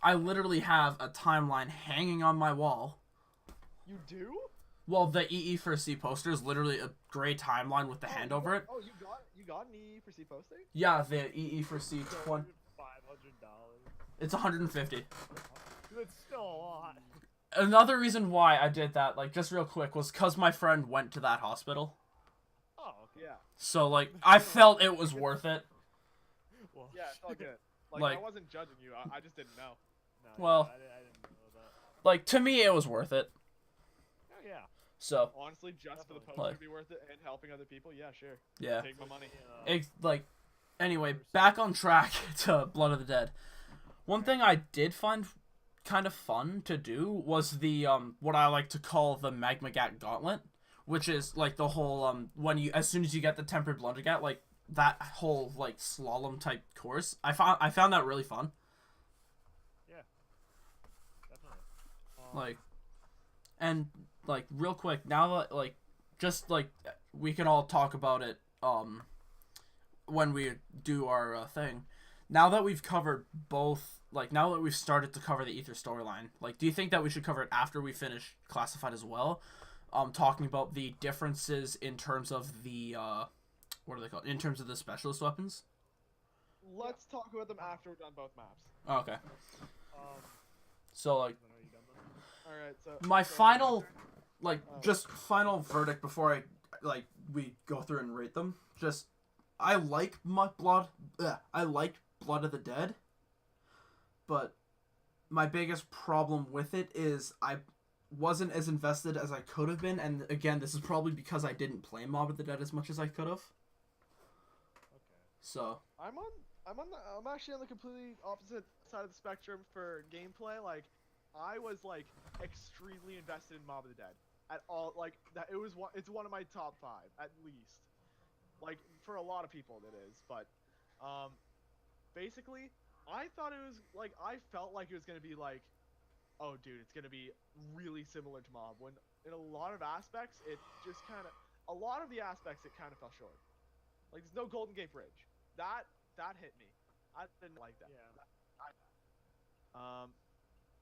I literally have a timeline hanging on my wall. You do? Well, the EE for C poster is literally a gray timeline with the hand over it. Oh, you got an EE for C posting? Yeah, the EE for C $500. It's 150. That's still a lot. Another reason why I did that, like, just real quick, was because my friend went to that hospital. Oh, okay. Yeah. So, like, I felt it was worth it. Well, Yeah, it's all good. Like, Like- I wasn't judging you. I just didn't know. no, Well- I didn't know that. Like, to me, it was worth it. Oh, yeah. So, Honestly, just for the poster Like- to be worth it and helping other people, yeah, sure. yeah. Take my money. Like, anyway, back on track to Blood of the Dead. One thing I did find kind of fun to do was the, what I like to call the Magmagat Gauntlet, which is, like, the whole, as soon as you get the Tempered Blundergat, like, that whole, like, slalom type course. I found that really fun. Yeah. Definitely. Like, and, like, real quick, now that, like, just, like, we can all talk about it, when we do our, thing. Now that we've covered both, like, now that we've started to cover the Ether storyline, like, do you think that we should cover it after we finish Classified as well? Talking about the differences in terms of the, what are they called? In terms of the specialist weapons? Let's talk about them after we're done both maps. Oh, okay. So like Then are you done then? All right, so my so final, like Oh. just final verdict before we go through and rate them. Just I like I like Blood of the Dead, but my biggest problem with it is I wasn't as invested as I could have been, and again, this is probably because I didn't play Mob of the Dead as much as I could have. Okay. So I'm actually on the completely opposite side of the spectrum for gameplay. Like, I was like extremely invested in Mob of the Dead at all. Like that, it's one of my top 5 at least. Like for a lot of people it is, but basically I thought it was like I felt like it was gonna be like, oh dude, it's gonna be really similar to Mob. When in a lot of aspects it just kind of a lot of the aspects it kind of fell short. Like there's no Golden Gate Bridge. That hit me. I didn't like that. Yeah.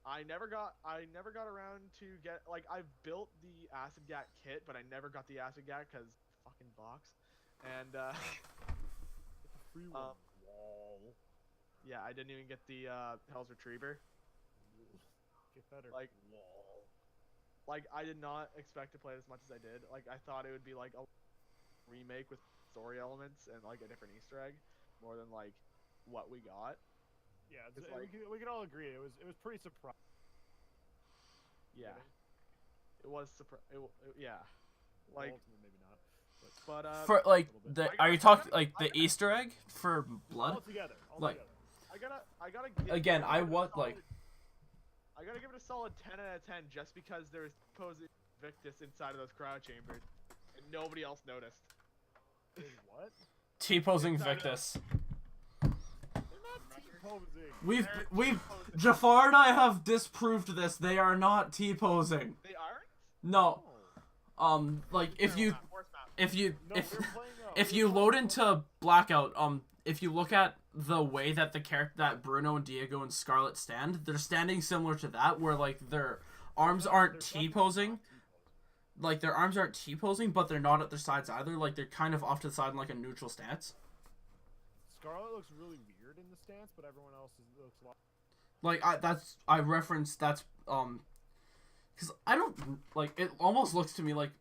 I never got around to get like I built the acid gat kit, but I never got the acid gat because fucking box. And Free one. Wall. yeah, I didn't even get the Hell's Retriever. Get better. Like- wall. Like I did not expect to play it as much as I did. Like I thought it would be like a remake with story elements and like a different Easter egg, more than like what we got. Yeah, It's we can all agree it was pretty surprising. Yeah, it was yeah, like Ultimate, maybe not. but for like a little the bit. are you talking like the Easter egg for Blood? All together. Like- I gotta give Again, it I a want solid- like I gotta give it a solid 10 out of 10 just because there's posing Victus inside of those crowd chambers and nobody else noticed. Wait, what? T-posing Inside of- Victus. They're not T-posing. We've Jafar and I have disproved this. They are not T-posing. They aren't? No. Oh. Like if you Worst map. if you No, if we're playing, if we're you playing load a- into Blackout, if you look at the way that the character that Bruno and Diego and Scarlet stand, they're standing similar to that, where like their arms aren't they're definitely T-posing. not T-posing. Like their arms aren't T-posing, but they're not at their sides either. Like they're kind of off to the side in like a neutral stance. Scarlet looks really weird in the stance, but everyone else looks a lot. Like I referenced that's because I don't like it. Almost looks to me like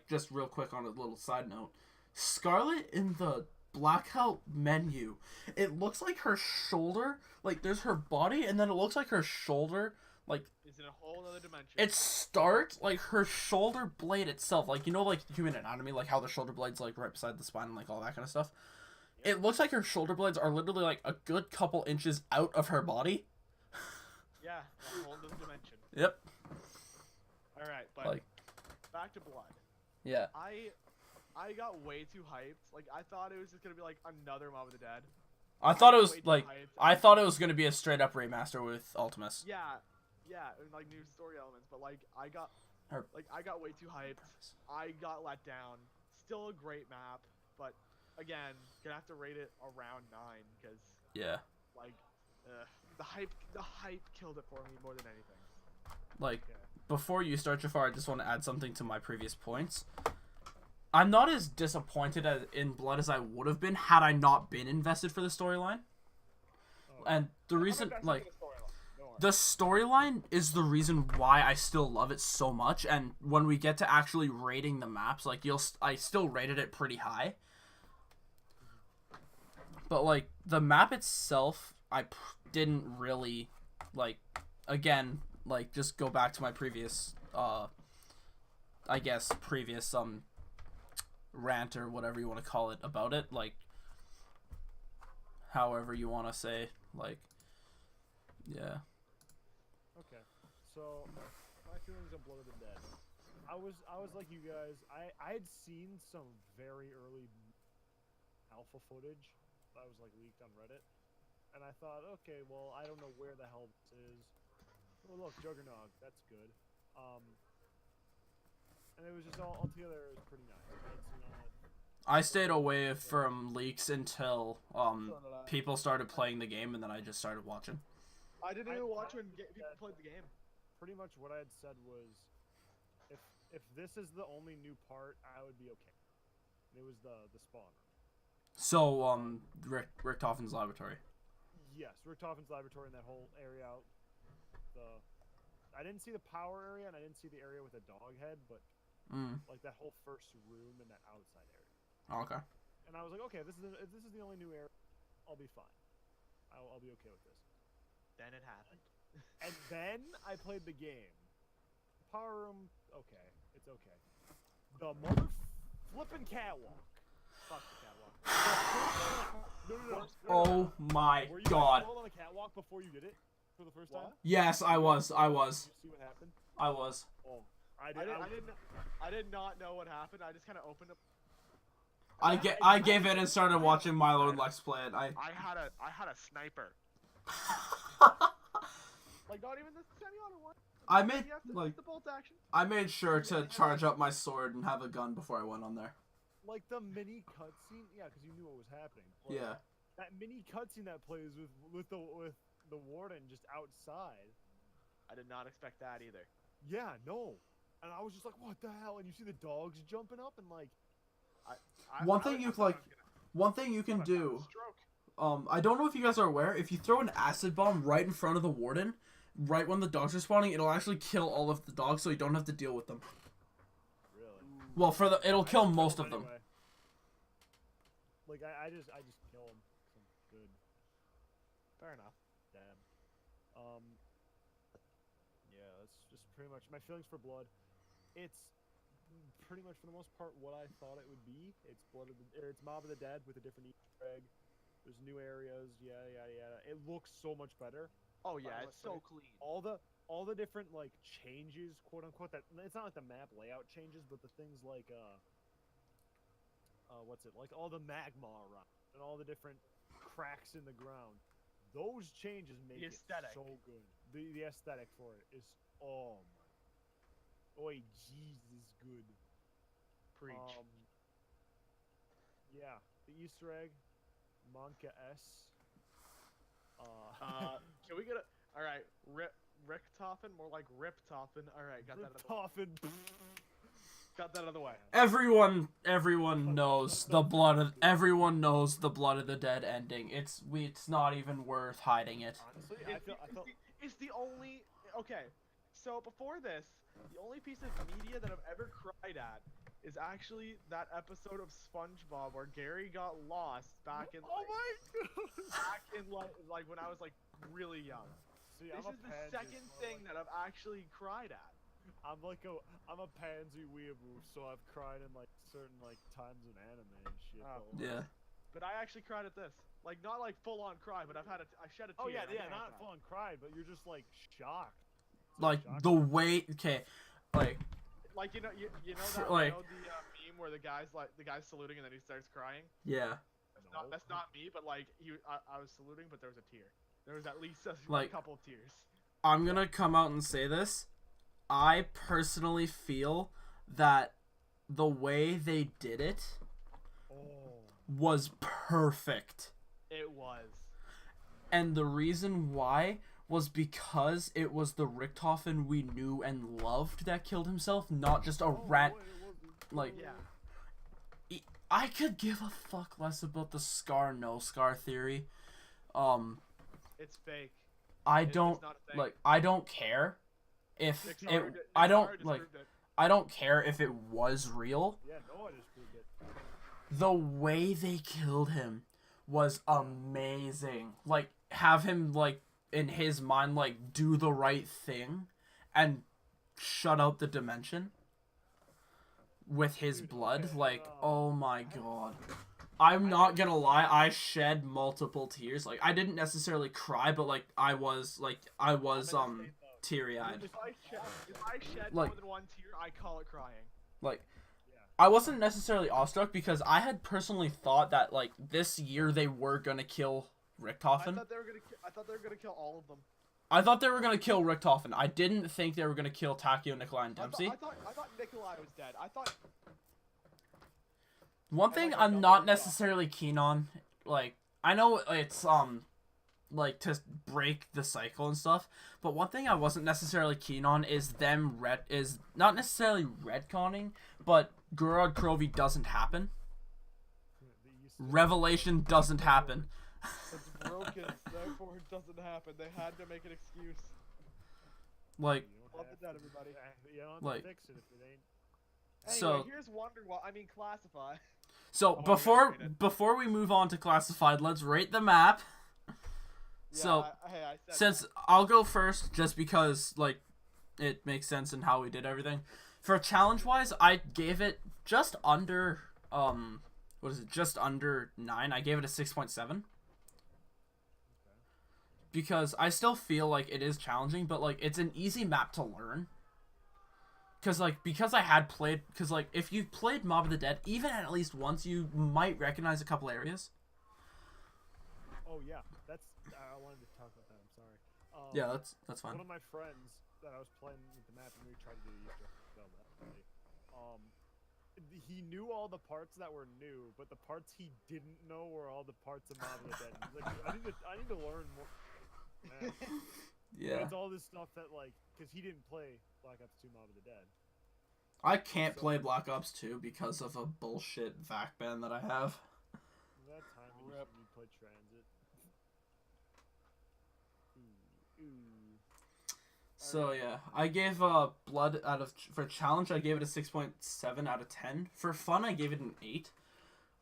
just real quick on a little side note, Scarlet in the Blackout menu, it looks like her shoulder, like there's her body, and then it looks like her shoulder, like It's in a whole other dimension. it starts like her shoulder blade itself, like you know, like human anatomy, like how the shoulder blade's like right beside the spine and like all that kind of stuff. It looks like her shoulder blades are literally like a good couple inches out of her body. Yeah, a whole other dimension. Yep. Alright, but Like back to Blood. yeah. I got way too hyped. Like I thought it was just gonna be like another Mob of the Dead. I thought it got was way too like hyped. I thought it was gonna be a straight up remaster with Ultimus. Yeah, and like new story elements, but like I got way too hyped. I got let down. Still a great map, but again, gonna have to rate it around 9 because Yeah. like the hype killed it for me more than anything. Like Okay. before you start, Jafar, I just want to add something to my previous points. I'm not as disappointed in Blood as I would have been had I not been invested for the storyline. Oh, And the reason, I'm like, invested in the storyline. Don't worry. the storyline is the reason why I still love it so much. And when we get to actually rating the maps, like, I still rated it pretty high. But, like, the map itself, didn't really, like, again, like, just go back to my previous, previous, rant or whatever you want to call it about it, like, however you want to say, like, yeah. Okay, so my feelings on Blood of the Dead. I was like you guys. I had seen some very early alpha footage that was like leaked on Reddit, and I thought, okay, well, I don't know where the hell this is. Oh look, Juggernog, that's good. And it was just all together. It was pretty nice. I had seen all. I stayed away from leaks until people started playing the game, and then I just started watching. I didn't even watch when people that- played the game. Pretty much what I had said was, if this is the only new part, I would be okay. And it was the spawn room. So Richthofen's laboratory. Yes, Richtofen's laboratory and that whole area out. I didn't see the power area, and I didn't see the area with a dog head, but like that whole first room and that outside area. Okay. And I was like, okay, if this is the only new area, I'll be fine. I'll be okay with this. Then it happened. And then I played the game. Power room, okay, it's okay. The mother flipping catwalk. Fuck the catwalk. No. Oh my Were you god. guys on a catwalk before you did it for the first time? Yes, I was. Did you see what happened? I was. Oh, I did not know what happened. I just kind of opened up. I gave it and started watching Milo and Lex play it. I had a sniper. Like not even the semi-auto one. I made You have to like the bolt action. I made sure to charge up my sword and have a gun before I went on there. like the mini cutscene, yeah, because you knew what was happening. But Yeah. that mini cutscene that plays with the warden just outside. I did not expect that either. Yeah, no. And I was just like, what the hell? And you see the dogs jumping up and like. One thing you can do. I don't know if you guys are aware. If you throw an acid bomb right in front of the warden, right when the dogs are spawning, it'll actually kill all of the dogs, so you don't have to deal with them. Really? Well, it'll kill most of them. Anyway. Like I just kill them. Good. Fair enough. Damn. Yeah, that's just pretty much my feelings for Blood. It's pretty much for the most part what I thought it would be. It's it's Mob of the Dead with a different Easter egg. There's new areas, yada yada yada. It looks so much better. Oh yeah, it's so clean. All the different like changes, quote unquote. That it's not like the map layout changes, but the things like what's it like? All the magma around and all the different cracks in the ground. Those changes make it so good. The aesthetic for it is oi Jesus good. Preach. Yeah, the Easter egg, Monka S. Can we get a? All right, Ricktoffen, more like Riptoffen. All right, got that. Got that out of the way. Everyone knows the blood of the dead ending. It's not even worth hiding it. Honestly, It's the only. Okay, so before this, the only piece of media that I've ever cried at is actually that episode of SpongeBob where Gary got lost back in. Back in like when I was like really young. See, this is the second thing that I've actually cried at. I'm a pansy weeaboo, so I've cried in like certain like times in anime and shit. Yeah. But I actually cried at this. Like not like full on cry, but I shed a tear. Oh yeah, not full on cry, but you're just like shocked. Like the way, like you know that like, meme where the guy's saluting and then he starts crying. Yeah. That's not me, but like I was saluting, but there was a tear. There was at least a couple of tears. I'm gonna come out and say this. I personally feel that the way they did it was perfect. It was. And the reason why was because it was the Richthofen we knew and loved that killed himself, not just a rat. Like, yeah. I could give a fuck less about the Scar no Scar theory. It's fake. I don't care if I don't care if it was real. Yeah, no, I just proved it. The way they killed him was amazing. Like, have him like in his mind like do the right thing and shut out the dimension with his blood. Like, oh my god. I'm not gonna lie, I shed multiple tears. Like, I didn't necessarily cry, but like I was teary-eyed. If I shed more than one tear, I call it crying. Like, I wasn't necessarily awestruck because I had personally thought that like this year they were gonna kill Richthofen. I thought they were gonna kill all of them. I thought they were gonna kill Richthofen. I didn't think they were gonna kill Takeo, Nikolai, and Dempsey. I thought Nikolai was dead. One thing I'm not necessarily keen on, like, I know it's like to break the cycle and stuff, but one thing I wasn't necessarily keen on is not necessarily retconning, but Gurad Krovi doesn't happen. Revelation doesn't happen. It's broken, therefore it doesn't happen. They had to make an excuse. Like, Love the dead, everybody. You don't have Like- to fix it if it ain't. Anyway, So- here's Wonderwall. I mean, Classify. So Oh, I before gotta rate it. before we move on to classified, let's rate the map. So hey, I said since that. I'll go first, just because like it makes sense in how we did everything. For challenge wise, I gave it just under what is it? Just under 9. I gave it a 6.7. Because I still feel like it is challenging, but like it's an easy map to learn. Because I had played, because like if you played Mob of the Dead even at least once, you might recognize a couple areas. Oh yeah, that's. I wanted to talk about that. I'm sorry. Yeah, that's fine. One of my friends that I was playing with the map and we tried to do the Easter egg spell that day. He knew all the parts that were new, but the parts he didn't know were all the parts of Mob of the Dead. He's like, I need to learn more. Man. Yeah. It's all this stuff that like, because he didn't play Black Ops 2 Mob of the Dead. I can't play Black Ops 2 because of a bullshit VAC ban that I have. That time when you played Transit. So yeah, I gave Blood for challenge I gave it a 6.7 out of 10. For fun I gave it an 8.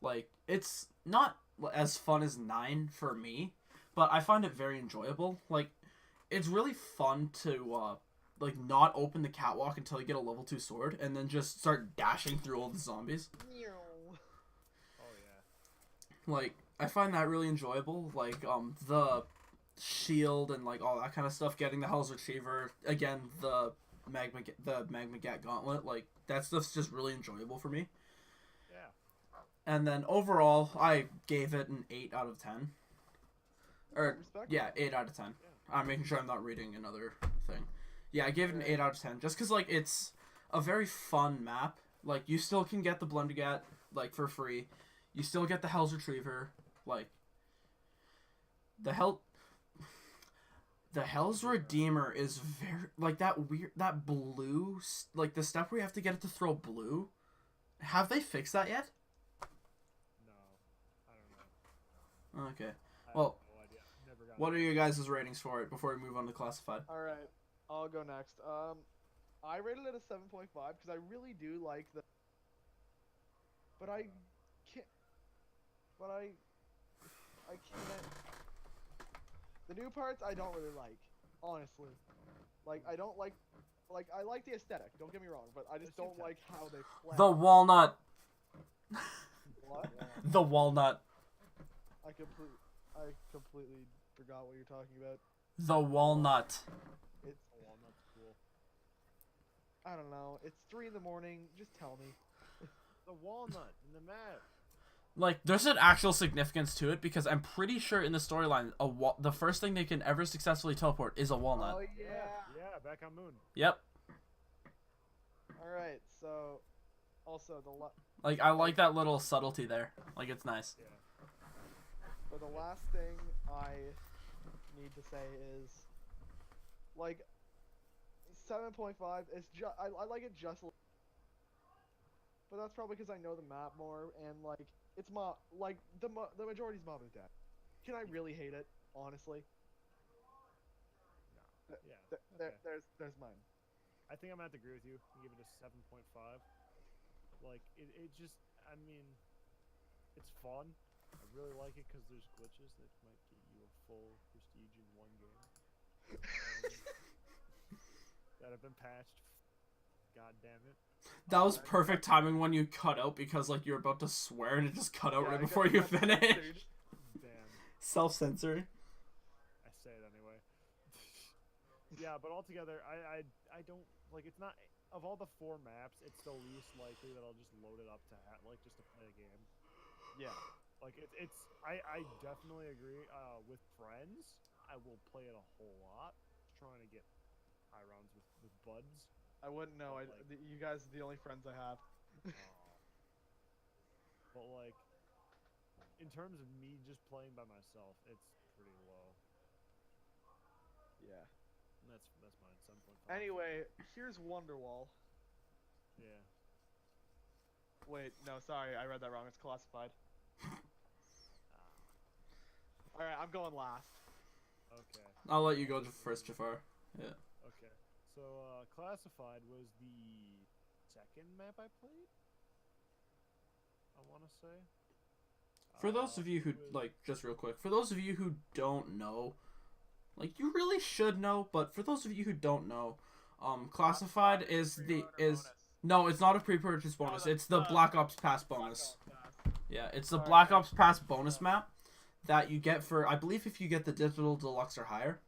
Like it's not as fun as 9 for me, but I find it very enjoyable. Like it's really fun to like not open the catwalk until you get a level 2 sword and then just start dashing through all the zombies. Oh yeah. Like I find that really enjoyable. Like the shield and like all that kind of stuff, getting the Hell's Retriever, again the magma gat gauntlet, like that stuff's just really enjoyable for me. Yeah. And then overall I gave it an 8 out of 10. Or Respect. yeah, 8 out of 10. I'm making sure I'm not reading another thing. Yeah, I gave it an 8 out of 10 just because like it's a very fun map. Like you still can get the Blundergat like for free. You still get the Hell's Retriever. Like the Hell's Redeemer is very like that blue, like the step where you have to get it to throw blue. Have they fixed that yet? No, I don't know. Okay. I Well, have no idea. Never got what it. are your guys' ratings for it before we move on to classified? All right, I'll go next. I rated it a 7.5 because I really do like the. But I can't. But I can't. The new parts I don't really like, honestly. Like I don't like I like the aesthetic. Don't get me wrong, but I just don't like how they play. The walnut. What? The walnut. I completely forgot what you're talking about. The walnut. It's Oh, that's cool. I don't know. It's 3 in the morning. Just tell me. The walnut in the map. Like, there's an actual significance to it because I'm pretty sure in the storyline, the first thing they can ever successfully teleport is a walnut. Oh yeah. Yeah, back on Moon. Yep. All right. So, also Like, I like that little subtlety there. Like, it's nice. Yeah. but the last thing I need to say is, like, 7.5. It's just I like it just. But that's probably because I know the map more and like it's the majority's Mob of the Dead. Can I really hate it? Honestly. No. Yeah. Okay. There's mine. I think I'm gonna have to agree with you and give it a 7.5. Like it just, I mean, it's fun. I really like it because there's glitches that might get you a full prestige in one game. That have been patched. God damn it. That was perfect timing when you cut out because, like, you're about to swear and it just cut out Yeah, right I before got- you got finish. censored. Damn. Self-censoring. I say it anyway. Yeah, but altogether, I don't like. It's not of all the 4 maps. It's the least likely that I'll just load it up to just to play a game. Yeah. Like I definitely agree. With friends, I will play it a whole lot. Trying to get high rounds with buds. I wouldn't know. You guys are the only friends I have. But like, in terms of me just playing by myself, it's pretty low. Yeah. And that's mine. 7.5. Anyway, here's Wonderwall. Yeah. Wait, no, sorry, I read that wrong. It's classified. All right, I'm going last. Okay. I'll let you go first, Jafar. Yeah. Okay. So, Classified was the second map I played. I want to say. For those of you who, it was- like, just real quick, for those of you who don't know, like, you really should know, but for those of you who don't know, Classified is no, it's not a pre-purchase bonus. It's the Black Ops Pass bonus. Yeah, it's the Sorry, Black man. Ops Pass bonus map that you get for, I believe if you get the Digital Deluxe or higher,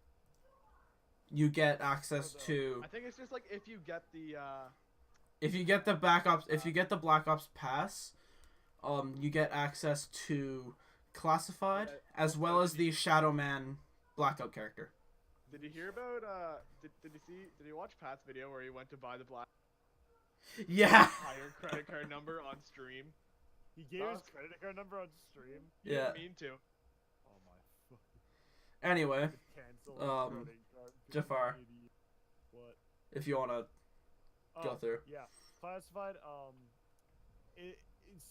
you get access to, I think it's just like if you get the if you get the Black Ops Pass, you get access to Classified as well as the Shadow Man Blackout character. Did you hear about did you watch Pat's video where he went to buy the black Yeah. higher credit card number on stream? He gave his credit card number on stream. He Yeah. didn't mean to. Oh my fucking. Anyway, Cancel credit card. Jafar. Idiot. What? if you wanna go through. Yeah, Classified.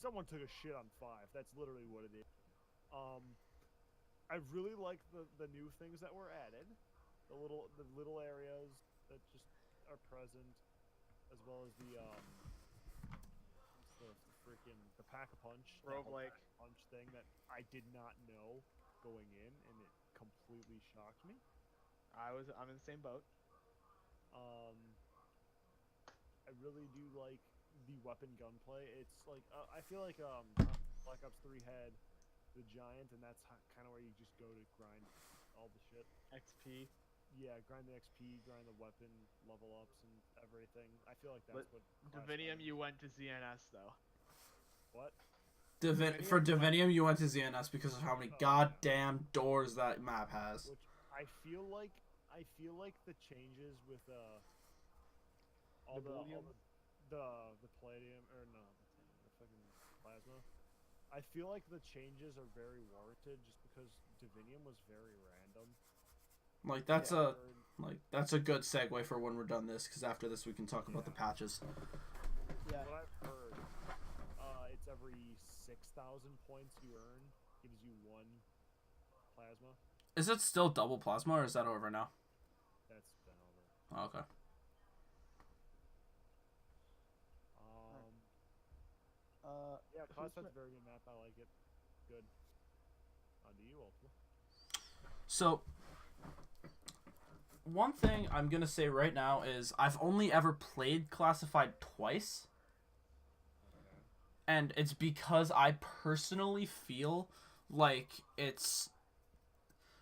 Someone took a shit on 5. That's literally what it is. I really like the new things that were added, the little areas that just are present, as well as the pack-a-punch, the whole Roguelike. pack-a-punch thing that I did not know going in, and it completely shocked me. I'm in the same boat. I really do like the weapon gunplay. It's like I feel like Black Ops 3 had the giant, and that's kind of where you just go to grind all the shit. XP. Yeah, grind the XP, grind the weapon level ups and everything. I feel like that's what. Divinium, Classified you went to ZNS though. is. What? For Divinium, you went to ZNS because of how many goddamn doors that map has. Which I feel like the changes with all the palladium or no, the fucking plasma. I feel like the changes are very warranted just because Divinium was very random. Like that's a good segue for when we're done this, because after this we can talk about the patches. Yeah. What I've heard, it's every 6,000 points you earn gives you 1 plasma. Is it still double plasma, or is that over now? That's been over. Oh, okay. Yeah, Classified's a very good map. I like it. Good. Do you, Ultima? So, one thing I'm gonna say right now is I've only ever played Classified twice. And it's because I personally feel like it's...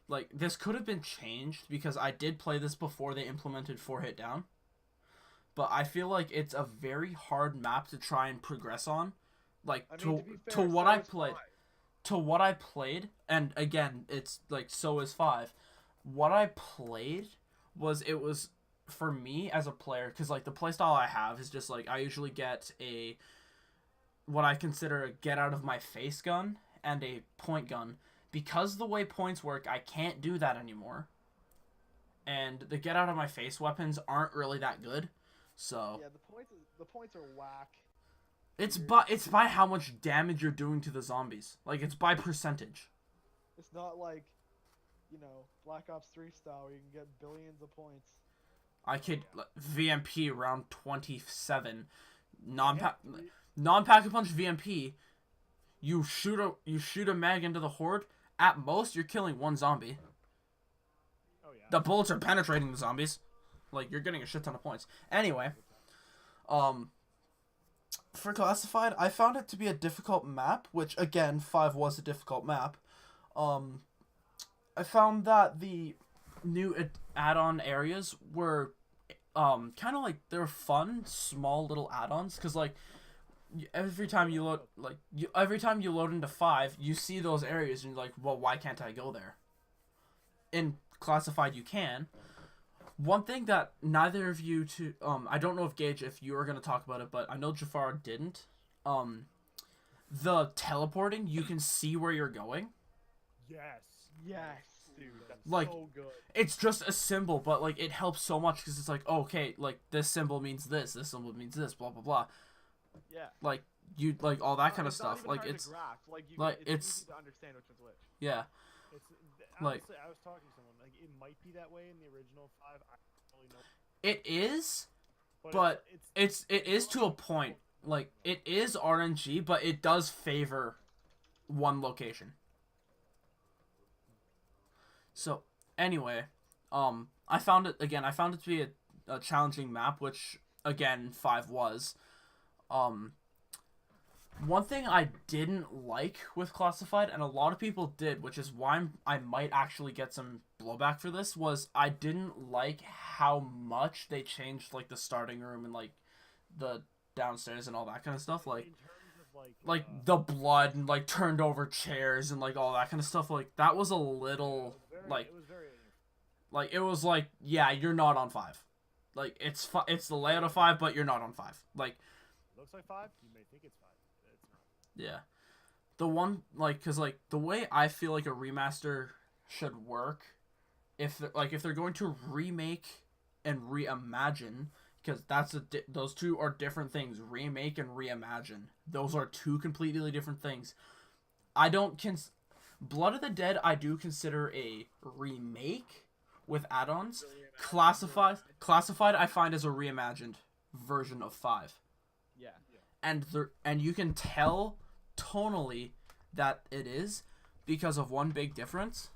Like, this could have been changed because I did play this before they implemented 4-hit down. But I feel like it's a very hard map to try and progress on. Like, to what I played. To what I played, and again, it's like, so is 5. What I played was, it was, for me as a player, because like the playstyle I have is just like, I usually get what I consider a get out of my face gun and a point gun. Because the way points work, I can't do that anymore. And the get out of my face weapons aren't really that good. So yeah, the points are whack. it's by how much damage you're doing to the zombies. Like, it's by percentage. It's not like, Black Ops 3 style where you can get billions of points. I could VMP around 27. Non-pack-a-punch VMP. You shoot a mag into the horde. At most, you're killing 1 zombie. Oh yeah. The bullets are penetrating the zombies. Like, you're getting a shit ton of points. Anyway, for Classified, I found it to be a difficult map, which, again, 5 was a difficult map. I found that the new add-on areas were kind of like, they were fun, small little add-ons, because, like, every time you load into 5, you see those areas and you're like, well, why can't I go there? In Classified, you can. One thing that neither of you I don't know if Gage, if you were going to talk about it, but I know Jafar didn't. The teleporting, you can see where you're going. Yes, dude. That's Like, so good. it's just a symbol, but like, it helps so much because it's like, okay, like, this symbol means this symbol means this, blah blah blah. Yeah. Like, you like all that kind of It's not stuff. even Like, hard to it's graph. it's easy to understand which one's which. yeah. It's Like- honestly, I was talking to someone. Like, it might be that way in the original 5. I don't really know. It is, But, but it's it is to a point. Like, it is RNG, but it does favor one location. So, anyway, I found it to be a challenging map, which, again, 5 was. One thing I didn't like with Classified, and a lot of people did, which is why I might actually get some blowback for this, was I didn't like how much they changed, like, the starting room and, like, the downstairs and all that kind of stuff. Like, in terms of like the blood and, like, turned over chairs and, like, all that kind of stuff. Like, that was a little, it was very like, it was like, yeah, you're not on 5. Like, it's the layout of 5, but you're not on 5. Like, looks like 5. You may think it's 5. It's not. yeah. The one, like, because, like, the way I feel like a remaster should work, if they're going to remake and reimagine, because those two are different things. Remake and reimagine. Those are two completely different things. I don't Blood of the Dead I do consider a remake with add-ons. Classified I find as a reimagined version of 5. Yeah. And you can tell tonally that it is because of one big difference.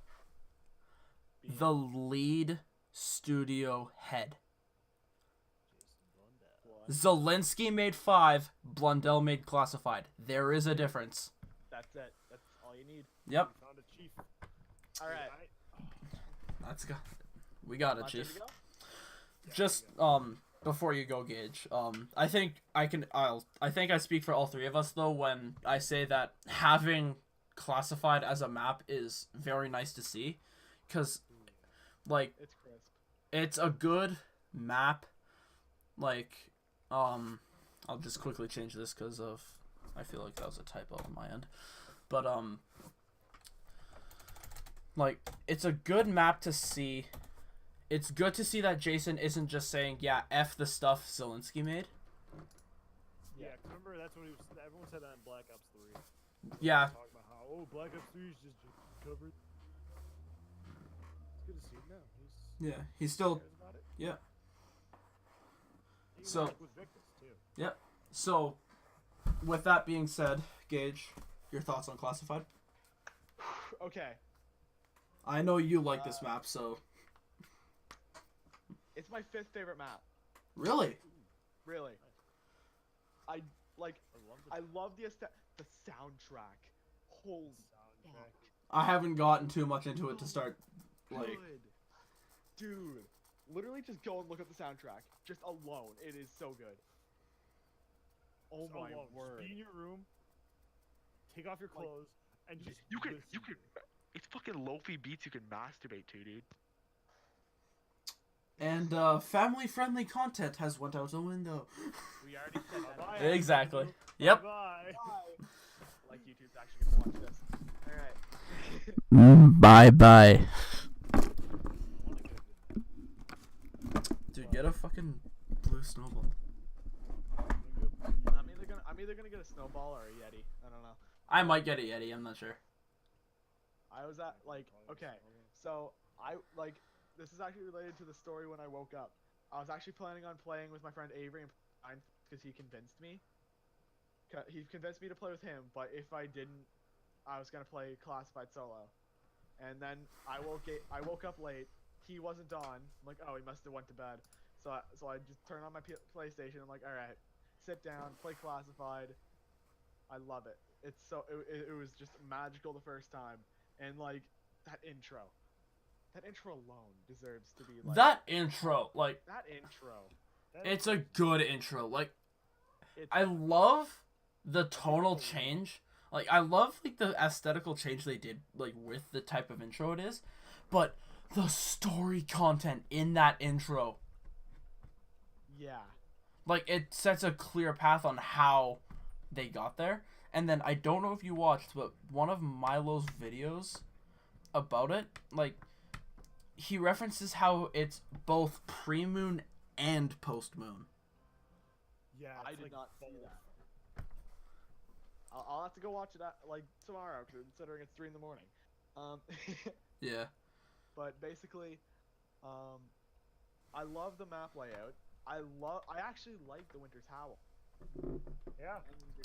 The lead studio head. Zelensky made 5, Blundell made Classified. There is a difference. That's it. That's all you need. Yep. We found a chief. All right. We got it, Last day Chief. to go? Just before you go, Gage, I think I speak for all three of us though when I say that having Classified as a map is very nice to see, because like It's crisp. it's a good map. Like I'll just quickly change this because of I feel like that was a typo on my end, but like it's a good map to see. It's good to see that Jason isn't just saying, yeah, F the stuff Zelensky made. Yeah, remember that's what he was. Everyone said that in Black Ops 3. Yeah. Talking about how Black Ops 3 is just covered. It's good to see him now. Yeah, he's still. Cares about it. Yeah. He So- was with Victus too. Yep. So, with that being said, Gage, your thoughts on Classified? Okay. I know you like this map, so. It's my 5th favorite map. Really? Really. I like. I love I love the soundtrack. Holy soundtrack. I haven't gotten too much into it to start, like. good. Dude, literally just go and look up the soundtrack. Just alone, it is so good. Oh So my long. word. Just be in your room, take off your Like, clothes, and just You can, listen. it's fucking lofi beats you can masturbate to, dude. And family-friendly content has went out the window. We already said that. Bye, Exactly. YouTube. Yep. Bye. Like YouTube's actually gonna watch this. All right. Bye-bye. I wanna get a good- Dude, get a fucking blue snowball. I'm either gonna get a snowball or a Yeti. I don't know. I might get a Yeti, I'm not sure. I was at okay, so this is actually related to the story when I woke up. I was actually planning on playing with my friend Avery because he convinced me. He convinced me to play with him, but if I didn't, I was gonna play Classified solo. And then I woke up late. He wasn't on. I'm like, oh, he must have went to bed. So I just turned on my PlayStation. I'm like, all right, sit down, play Classified. I love it. It was just magical the first time, and like that intro alone deserves to be like That intro, like, that intro. it's a good intro. Like, It's, I love the tonal change. Like, I love, like, the aesthetical change they did, like, with the type of intro it is. But the story content in that intro, yeah. like, it sets a clear path on how they got there. And then, I don't know if you watched, but one of Milo's videos about it, like, he references how it's both pre-moon and post-moon. Yeah, I it's did like not see both. that. I'll have to go watch it tomorrow, considering it's 3 in the morning. Yeah. But basically, I love the map layout. I actually like the Winter's Howl. Yeah.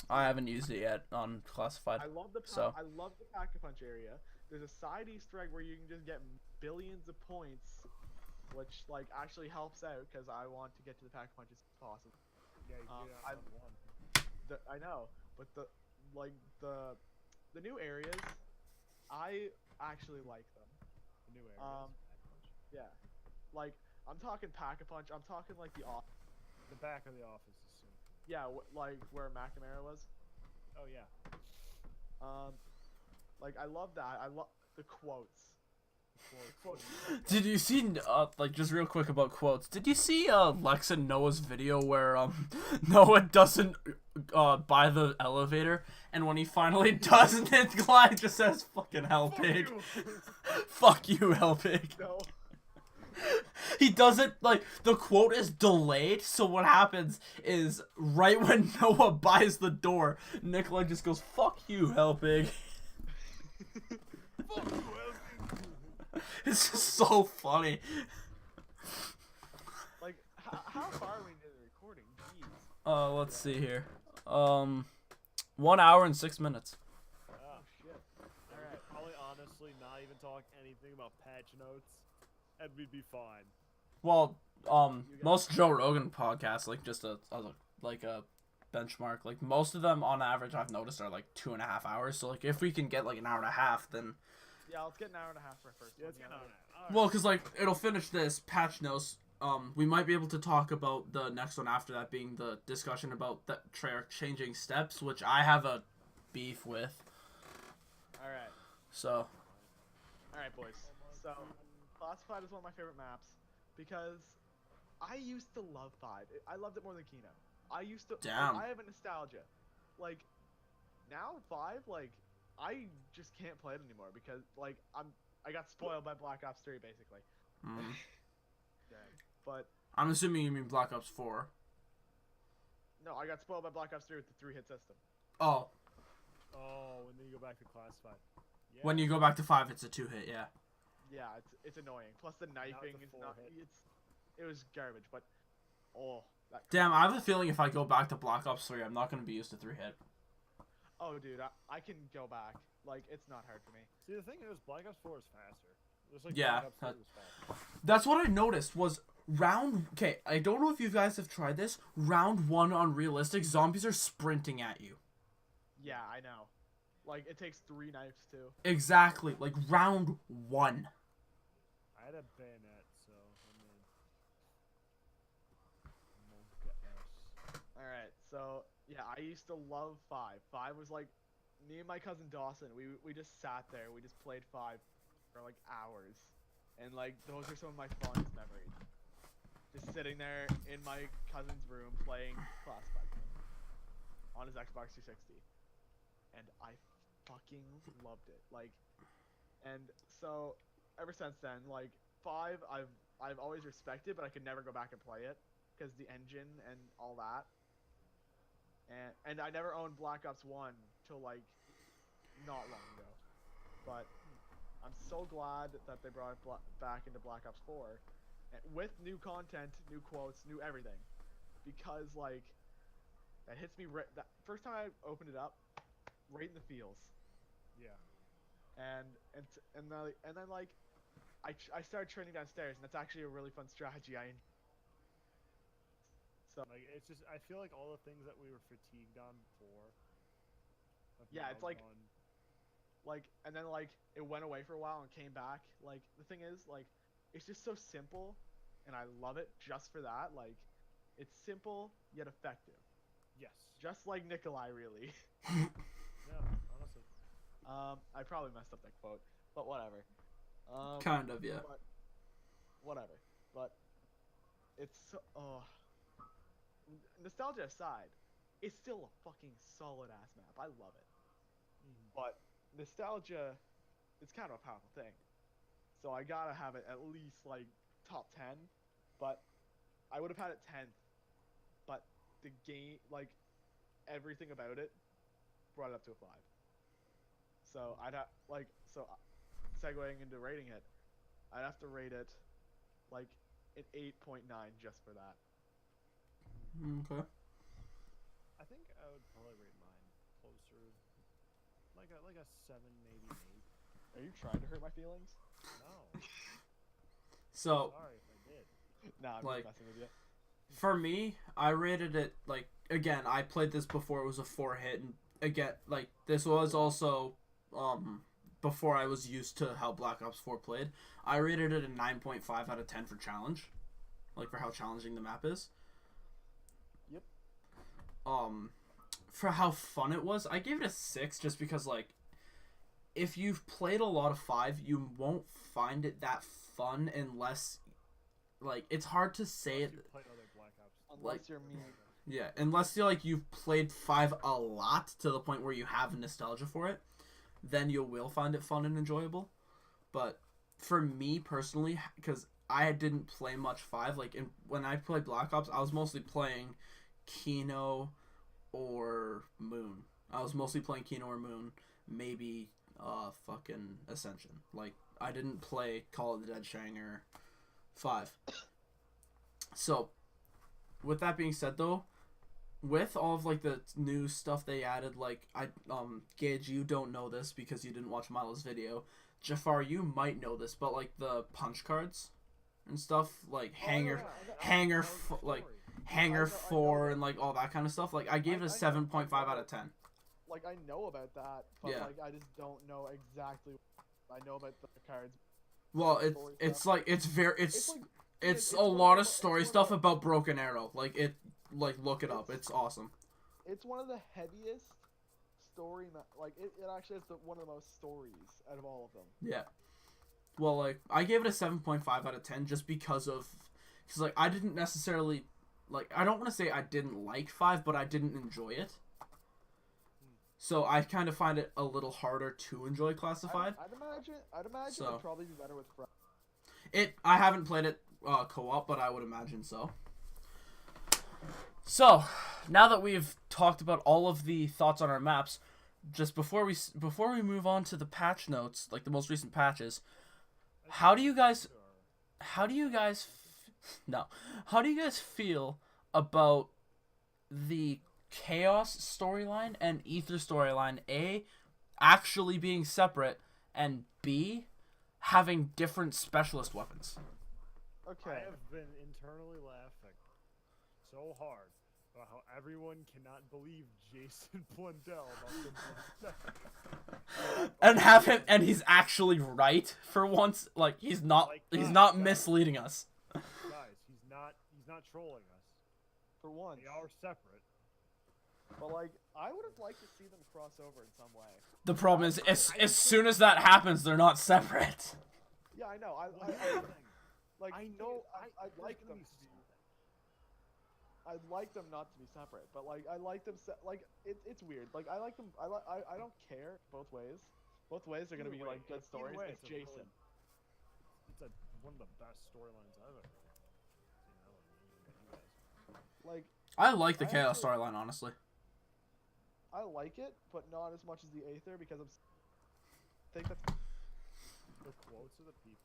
I haven't used it yet on Classified. I love the So. I love the Pack-a-Punch area. There's a side Easter egg where you can just get billions of points, which like actually helps out because I want to get to the Pack-a-Punch as possible. Yeah, you do that on one. I know, but the new areas, I actually like them. The new areas. Yeah, like I'm talking Pack-a-Punch. I'm talking like the The back of the office is so cool. yeah, like where McNamara was. Oh yeah. Like I love that. I love the quotes. Did you see, like, just real quick about quotes, did you see, Lex and Noah's video where, Noah doesn't, buy the elevator, and when he finally does, Nick Clyde just says, fucking hell, pig. Fuck you, hell, pig. No. He doesn't, like, the quote is delayed, so what happens is, right when Noah buys the door, Nikolai just goes, fuck you, hell, pig. Fuck you, It's just so funny. like, how far are we into the recording? Jeez. Let's see here. 1 hour and 6 minutes. Oh shit. Alright. Probably honestly not even talk anything about patch notes, and we'd be fine. Well, most Joe Rogan podcasts, like, just a benchmark, like, most of them on average I've noticed are like 2.5 hours, so like if we can get like an hour and a half, then Yeah, let's get an hour and a half for our first one. Let's get on it. Alright. well, because like it'll finish this patch notes. We might be able to talk about the next one after that being the discussion about the Treyarch changing steps, which I have a beef with. Alright. So Alright, boys. So, Classified is one of my favorite maps because I used to love 5. I loved it more than Kino. I used to. Damn. I have a nostalgia. Like, now 5, like, I just can't play it anymore because, like, I got spoiled by Black Ops 3, basically. But, I'm assuming you mean Black Ops 4. no, I got spoiled by Black Ops 3 with the 3-hit system. Oh, Oh, and then you go back to classified. Yeah. when you go back to 5, it's a 2-hit, yeah. Yeah, it's annoying. Plus the knifing is not. 4-hit. It was garbage, but that. Damn, I have a feeling if I go back to Black Ops 3, I'm not going to be used to 3-hit. Oh, dude, I can go back. Like, it's not hard for me. See, the thing is, Black Ops 4 is faster. Just like Yeah, Black Ops 3 was faster. That's what I noticed was okay, I don't know if you guys have tried this. Round 1 on realistic, zombies are sprinting at you. Yeah, I know. Like, it takes 3 knives too. Exactly, like round 1. I had a bayonet, so I'm in. Monk ass. Alright, so, yeah, I used to love 5. 5 was like, me and my cousin Dawson, we just sat there, we just played 5 for like hours. And like, those are some of my fondest memories. Just sitting there in my cousin's room playing Classified on his Xbox 360. And I fucking loved it. Like, and so, ever since then, like, 5, I've always respected, but I could never go back and play it. Because the engine and all that. And I never owned Black Ops 1 till like not long ago, but I'm so glad that they brought it back into Black Ops 4, and with new content, new quotes, new everything, because like that hits me right. That first time I opened it up, right in the feels, Yeah. and then like I started training downstairs, and that's actually a really fun strategy. So Like, it's just, I feel like all the things that we were fatigued on before. have Yeah, now it's like- gone. like, and then like it went away for a while and came back. Like, the thing is, like, it's just so simple, and I love it just for that. Like, it's simple yet effective, Yes. just like Nikolai, really. Yeah, honestly. I probably messed up that quote, but whatever. Kind of, yeah. But whatever. But it's so, nostalgia aside, it's still a fucking solid ass map. I love it. But nostalgia, it's kind of a powerful thing. So I gotta have it at least like top 10. But I would have had it 10th. But the game, like everything about it, brought it up to a 5. So I'd have segueing into rating it, I'd have to rate it like an 8.9 just for that. Okay. I think I would probably rate mine closer, like a 7, maybe an 8. Are you trying to hurt my feelings? No, So sorry if I did. Nah, I'm Like- just messing with you. for me, I rated it like again. I played this before it was a 4 hit, and again, like this was also before I was used to how Black Ops 4 played. I rated it a 9.5 out of 10 for challenge, like for how challenging the map is. Yep. For how fun it was, I gave it a 6 just because like if you've played a lot of 5, you won't find it that fun unless like it's hard to say it. You played other Black Ops. Unless you're me. Yeah, unless you've played 5 a lot to the point where you have nostalgia for it, then you will find it fun and enjoyable. But for me personally, because I didn't play much 5, like when I played Black Ops, I was mostly playing Kino or Moon. I was mostly playing Kino or Moon, maybe fucking Ascension. Like I didn't play Call of the Dead Shanger 5. So with that being said though, with all of like the new stuff they added, like Gage, you don't know this because you didn't watch Milo's video. Jafar, you might know this, but like the punch cards and stuff, like Hanger 4 and like all that kind of stuff. Like I gave it a 7.5 out of 10. Like I know about that, but Yeah. like I just don't know exactly. I know about the cards. Well, it's like it's a lot of story stuff about Broken Arrow. Like look it up. It's awesome. It's one of the heaviest story. Like it actually has one of the most stories out of all of them. Yeah. Well, like I gave it a 7.5 out of 10 just because like I didn't necessarily like I don't want to say I didn't like 5, but I didn't enjoy it. So I kind of find it a little harder to enjoy Classified. I'd imagine So- it'd probably be better with friends. I haven't played it co-op, but I would imagine so. So, now that we've talked about all of the thoughts on our maps, just before we move on to the patch notes, like the most recent patches, how do you guys feel about the Chaos storyline and Ether storyline, A, actually being separate, and B, having different specialist weapons? Okay. I have been internally laughing so hard about how everyone cannot believe Jason Blundell about the And he's actually right for once. Like he's not guys. misleading us. Guys, he's not trolling us. For once. They are separate. But like, I would have liked to see them cross over in some way. The problem is, as soon as that happens, they're not separate. Yeah, I know. Like I no, know. I'd like them. I'd like them not to be separate, but like I like them. It's weird. Like I like them. I don't care both ways. Both ways are gonna be like good stories. It's Jason. It's one of the best storylines I've ever seen. Like I like the I Chaos actually- storyline, honestly. I like it, but not as much as the Aether because I think that's The quotes of the people.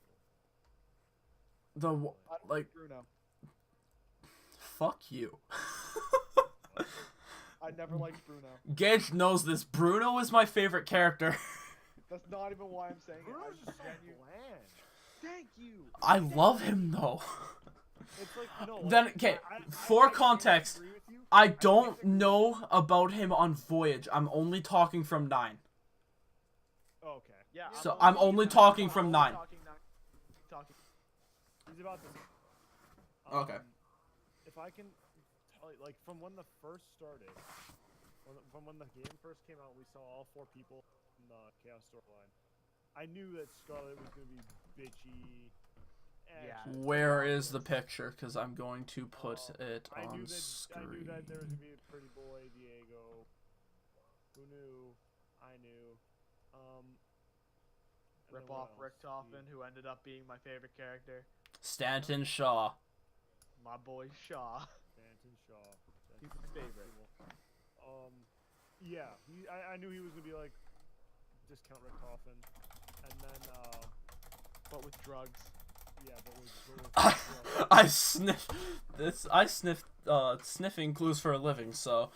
I don't like Bruno. fuck you. I never liked Bruno. Gage knows this. Bruno is my favorite character. That's not even why I'm saying Bruno's it. just so bland. Thank you. I love him though. It's like no. Then, like, okay, I for can't context, disagree with you. I don't know about him on Voyage. I'm only talking from 9. Oh, okay. Yeah. So I'm only talking from 9. Talking. He's about this. Okay. If I can tell you, like from when the first started, from when the game first came out, we saw all 4 people in the Chaos storyline. I knew that Scarlet was gonna be bitchy. Yeah. Where is the picture? Because I'm going to put it I on knew that screen. there was gonna be a pretty boy, Diego. Who knew? I knew. And Rip then what off else? Richtofen, who ended up being my favorite character. Stanton Shaw. My boy Shaw. Stanton Shaw. He's my favorite. Yeah, I knew he was gonna be like discount Rick Coffin, and then But with drugs. Yeah, but I sniffed this. I sniffed sniffing clues for a living. So.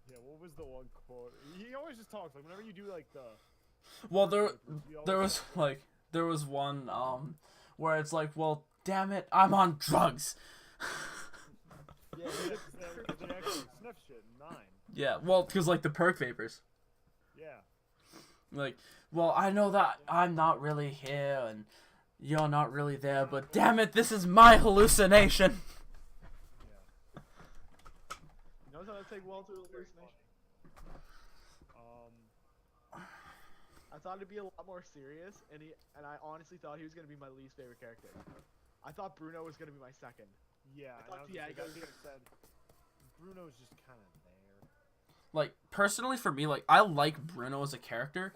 Yeah, what was the one quote? He always just talks like whenever you do like the. Well, there was one where it's like, well, damn it, I'm on drugs. Yeah, they actually sniff shit in 9. Yeah, well, because like the perk vapors. Yeah. Like, well, I know that I'm not really here and you're not really there, but damn it, this is my hallucination. Yeah. He knows how to take well to hallucination. I thought it'd be a lot more serious, and I honestly thought he was gonna be my least favorite character. I thought Bruno was gonna be my second. Yeah, I thought I Diego. said Bruno's just kind of there. Like, personally for me, like, I like Bruno as a character,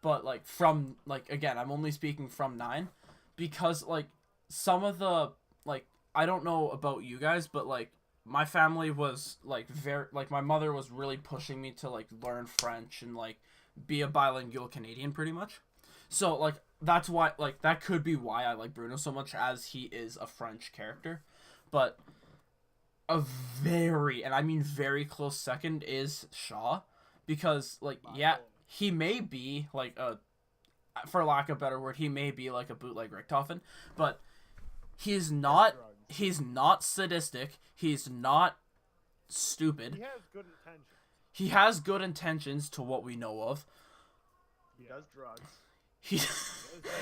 but like from like again, I'm only speaking from 9 because like some of the like I don't know about you guys, but like my family was like very like my mother was really pushing me to like learn French and like be a bilingual Canadian pretty much. So like that's why like that could be why I like Bruno so much, as he is a French character. But a very, and I mean very close second is Shaw, because like yeah, he may be like a, for lack of a better word, he may be like a bootleg Richtofen, but he's not sadistic, he's not stupid. He has good intentions. He has good intentions to what we know of. He does drugs.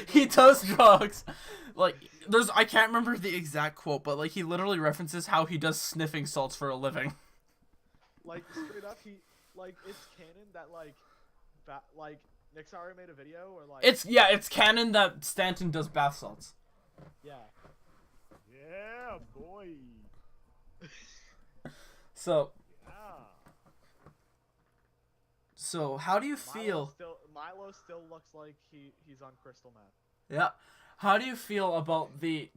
He does drugs. Like I can't remember the exact quote, but like he literally references how he does sniffing salts for a living. Like straight up, it's canon that like Nixari made a video or like It's canon that Stanton does bath salts. Yeah. Yeah, boy. So Yeah. So how do you feel? Milo still looks like he's on crystal meth. Yeah. How do you feel about the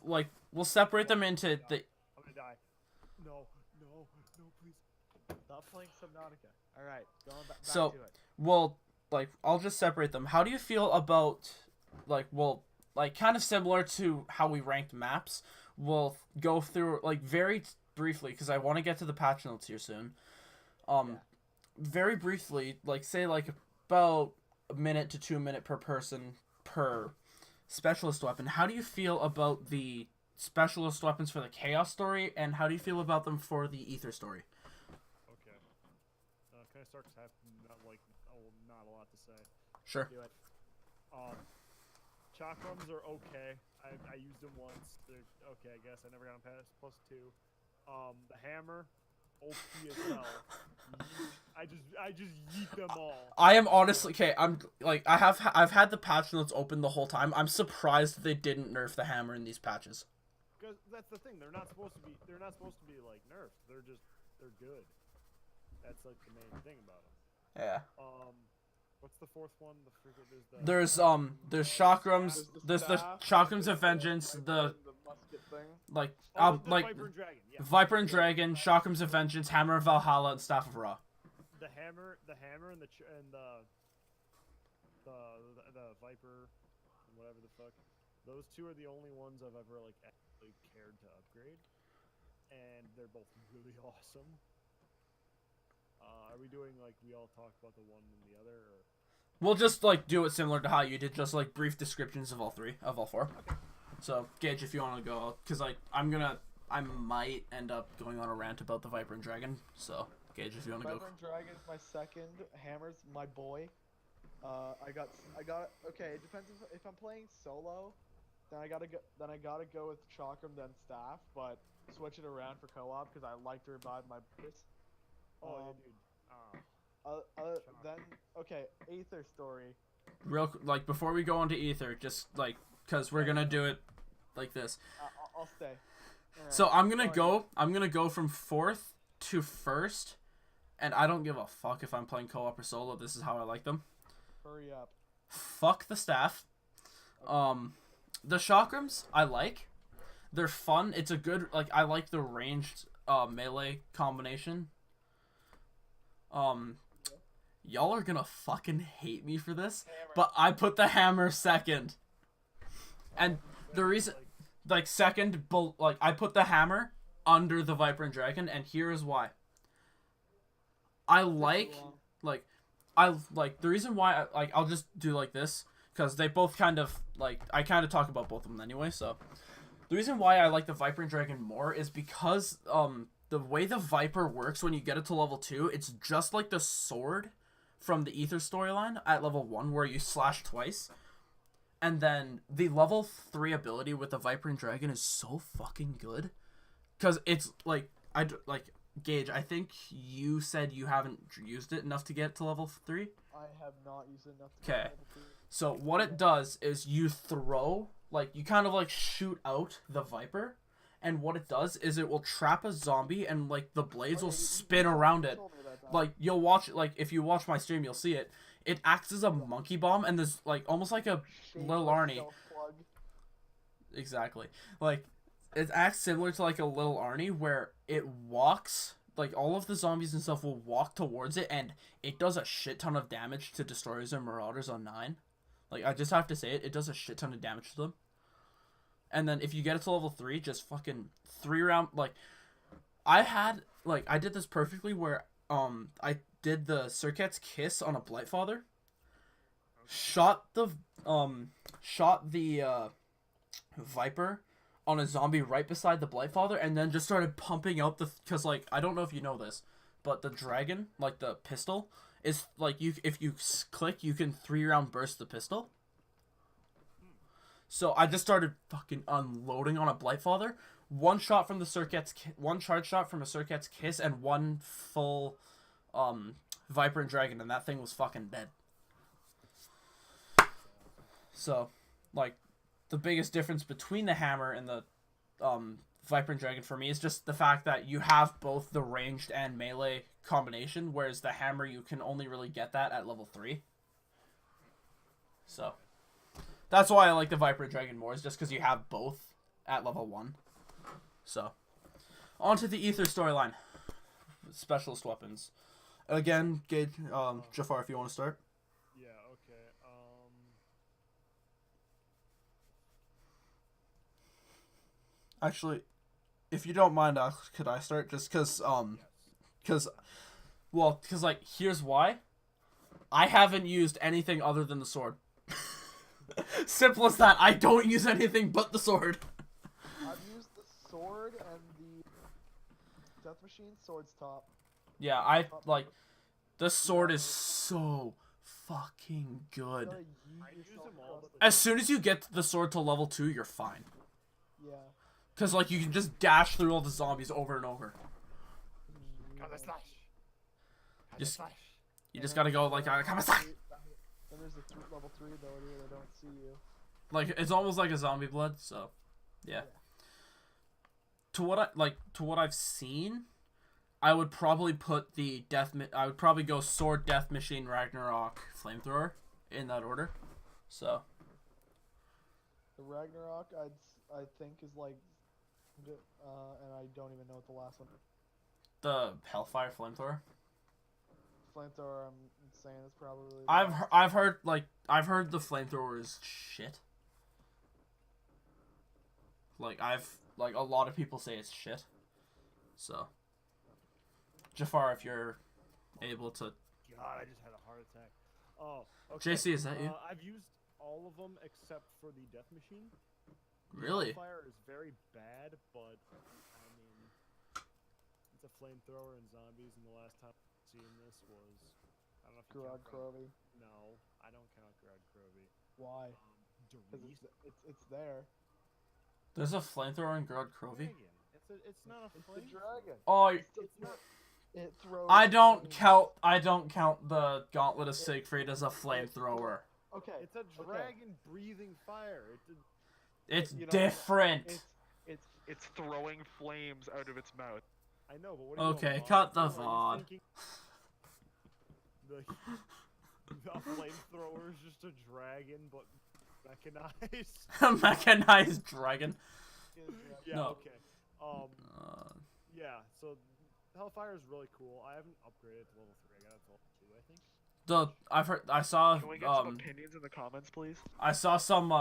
like we'll separate them into the. I'm gonna die. No, please. Stop playing Subnautica. All right, going back So to it. well, like I'll just separate them. How do you feel about like kind of similar to how we ranked maps? We'll go through like very briefly because I want to get to the patch notes here soon. Very briefly, like say like about a minute to 2 minute per person per specialist weapon. How do you feel about the specialist weapons for the Chaos story, and how do you feel about them for the Ether story? Okay. Can I start? 'Cause I have not a lot to say. Sure. Do it. Chakrams are okay. I used them once. They're okay, I guess. I never got them past +2. The hammer, OP as hell. I just yeet them all. I am honestly okay. I'm like I've had the patch notes open the whole time. I'm surprised they didn't nerf the hammer in these patches. Because that's the thing. They're not supposed to be like nerfed. They're good. That's like the main thing about them. Yeah. What's the fourth one? There's chakrams. There's the staff, chakrams of vengeance. The musket thing. like the like Viper and Dragon. Yeah. Viper and Dragon, chakrams of vengeance, hammer of Valhalla, and staff of Ra. The hammer, and the Viper, and whatever the fuck. Those two are the only ones I've ever like actually cared to upgrade, and they're both really awesome. Are we doing like we all talk about the one and the other? Or? We'll just like do it similar to how you did, just like brief descriptions of all 4. Okay. So Gage, if you want to go, because like I might end up going on a rant about the Viper and Dragon. So Gage, if you want to go. Viper and Dragon's my second. Hammer's my boy. I got. Okay, it depends if I'm playing solo. Then I gotta go with Chakram then Staff, but switch it around for co-op because I like to revive my boys. Oh yeah, dude. Then okay, Aether story. Real like before we go on to Ether, just like because we're gonna do it like this. I'll stay. Right. So I'm gonna go from 4th to 1st, and I don't give a fuck if I'm playing co-op or solo. This is how I like them. Hurry up. Fuck the staff. The chakrams I like. They're fun. It's a good like I like the ranged melee combination. Y'all are gonna fucking hate me for this, but I put the hammer second. And the reason, Like, second, like, I put the hammer under the Viper and Dragon, and here is why. I like, the reason why, I'll just do like this, because they both kind of, I kind of talk about both of them anyway, so. The reason why I like the Viper and Dragon more is because, the way the Viper works when you get it to level 2, it's just like the sword from the Ether storyline at level 1, where you slash twice. And then the level 3 ability with the Viper and Dragon is so fucking good. Because it's, Gage, I think you said you haven't used it enough to get to level 3? I have not used it enough to get Okay. level 3. So what it does is you throw, you kind of, shoot out the Viper. And what it does is it will trap a zombie and, the blades will spin around it. told me about that. You'll watch, if you watch my stream, you'll see it. It acts as a monkey bomb, and there's, almost like a Shaped little like Arnie. self-plug. Exactly. It acts similar to, a little Arnie, where it walks, all of the zombies and stuff will walk towards it, and it does a shit ton of damage to Destroyers and Marauders on 9. I just have to say it does a shit ton of damage to them. And then if you get it to level 3, just fucking 3 round, I did this perfectly where, I did the Circuit's Kiss on a Blightfather, shot the Viper on a zombie right beside the Blightfather, and then just started pumping out because, I don't know if you know this, but the dragon, the pistol, is, if you click, you can 3-round burst the pistol. So I just started fucking unloading on a Blightfather. One charge shot from a Circuit's Kiss, and one full Viper and Dragon, and that thing was fucking dead. So, the biggest difference between the hammer and the Viper and Dragon for me is just the fact that you have both the ranged and melee combination, whereas the hammer, you can only really get that at level 3. So, that's why I like the Viper and Dragon more, is just because you have both at level 1. So, on to the Ether storyline. Specialist weapons. Again, Gage, Jafar, if you want to start. yeah, okay. Actually, if you don't mind, could I start? Just because, here's why. I haven't used anything other than the sword. Simple as that. I don't use anything but the sword. I've used the sword and the Death Machine sword's top. Yeah, the sword is so fucking good. Gotta I yeet use yourself them all, across but the- As soon as you get the sword to level 2, you're fine. Yeah. Because, you can just dash through all the zombies over and over. Just, you just gotta go, come aside! Then there's the level 3 ability where they don't see you. It's almost like a zombie blood, so, yeah. To what I've seen, I would probably put the I would probably go Sword, Death Machine, Ragnarok, Flamethrower, in that order. So. The Ragnarok, I think is and I don't even know what the last one. The Hellfire Flamethrower. Flamethrower, I'm saying is probably. the I've best. I've heard the Flamethrower is shit. A lot of people say it's shit. So. Jafar, if you're able to. God, I just had a heart attack. Oh, okay. JC, is that you? I've used all of them except for the Death Machine. Really? Fire is very bad, but I mean, it's a flamethrower and zombies. And the last time I've seen this was, I don't know if you Grog count Crovey. No, I don't count Grog Crovey. Why? Because Doris it's there. There's a Flamethrower in Grod Crovey? Dragon. It's not a It's flame. the dragon. Oh, It's not. It throws. I don't flames. count the Gauntlet of Siegfried as a Flamethrower. Okay. It's a dragon breathing fire. It's You know, different. It's throwing flames out of its mouth. I know, but what do you Okay, want? cut the Are you VOD. thinking the flamethrower is just a dragon, but mechanized. Mechanized dragon. Yeah. No. Okay. Uh, Yeah. So Hellfire is really cool. I haven't upgraded to level 3. I got it to level 2, I think. I saw Can we get some opinions in the comments, please? I saw some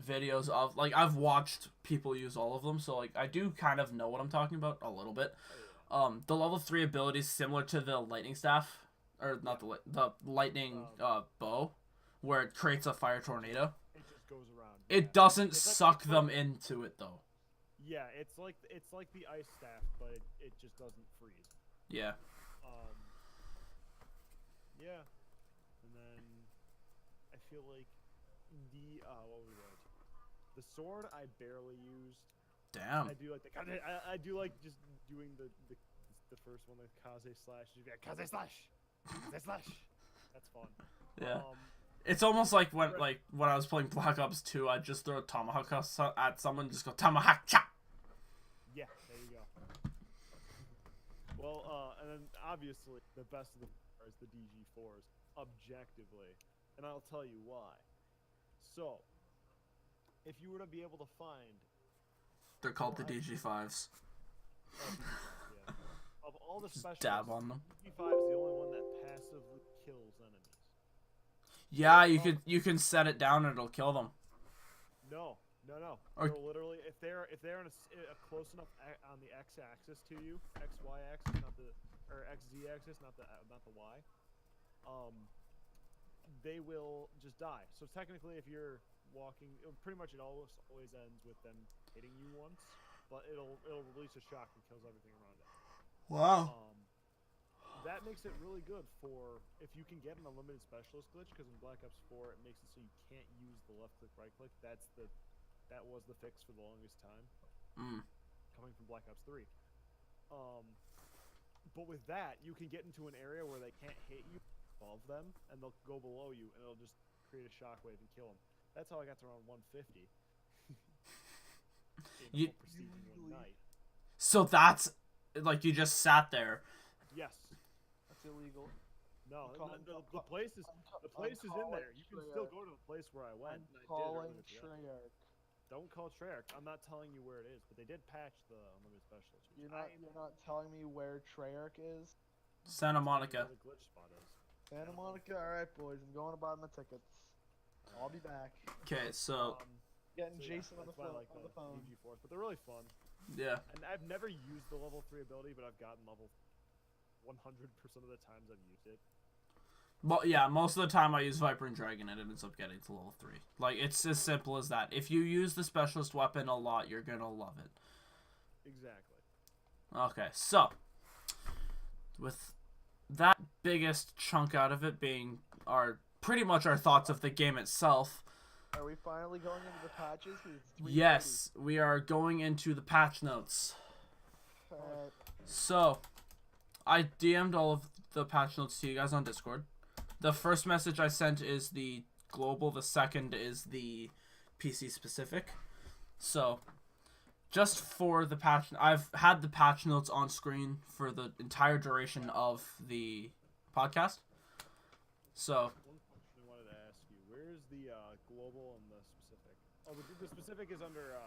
videos of, like, I've watched people use all of them, so, like, I do kind of know what I'm talking about a little bit. The level 3 ability is similar to the lightning staff, or not the lightning bow, where it creates a fire tornado. It just goes around. It doesn't suck them into it though. Yeah, it's like the ice staff, but it just doesn't freeze. Yeah. Yeah, and then I feel like what was it? The sword I barely used. Damn. I do like I do like just doing the first one, the Kaze slash. You got Kaze slash. Kaze slash. That's fun. Yeah. It's almost like when I was playing Black Ops 2, I'd just throw a tomahawk at someone, just go tomahawk chop. Yeah, there you go. Well, and then obviously the best of the is the DG4s, objectively, and I'll tell you why. So, if you were to be able to find, They're called the DG5s. yeah, of all the specials, Dab on them. DG5 is the only one that passively kills enemies. Yeah, you can set it down and it'll kill them. No. Or- They'll literally, if they're in a close enough on the x-axis to you, x-y axis, or x-z-axis, not the y, they will just die. So technically, if you're walking, pretty much it always ends with them hitting you once, but it'll release a shock and kills everything around it. Wow. That makes it really good for if you can get an unlimited specialist glitch, because in Black Ops 4 it makes it so you can't use the left click, right click. That was the fix for the longest time. Coming from Black Ops 3. But with that, you can get into an area where they can't hit you above them, and they'll go below you, and it'll just create a shockwave and kill them. That's how I got to around 150. in one night. So that's like you just sat there. Yes. That's illegal. No, the place is in there. You can still go to the place where I went. I'm calling Treyarch. Don't call Treyarch. I'm not telling you where it is, but they did patch the unlimited specialist. You're not telling me where Treyarch is? Santa Monica. Where the glitch spot is. Santa Monica. All right, boys. I'm going to buy my tickets. I'll be back. Okay, so Getting yeah, Jason on the that's why I phone. like On the phone. DG4s, but they're really fun. yeah. And I've never used the level 3 ability, but I've gotten level 100% of the times I've used it. Well, yeah, most of the time I use Viper and Dragon and it ends up getting to level 3. Like, it's as simple as that. If you use the specialist weapon a lot, you're gonna love it. Exactly. Okay, so with that biggest chunk out of it being pretty much our thoughts of the game itself. Are we finally going into the patches? 'Cause it's 3:30. Yes, we are going into the patch notes. Alright. So, I DM'd all of the patch notes to you guys on Discord. The first message I sent is the global, the second is the PC specific. So, just for the patch, I've had the patch notes on screen for the entire duration of the podcast. So, One question I wanted to ask you: where's the global and the specific? Oh, the specific is under.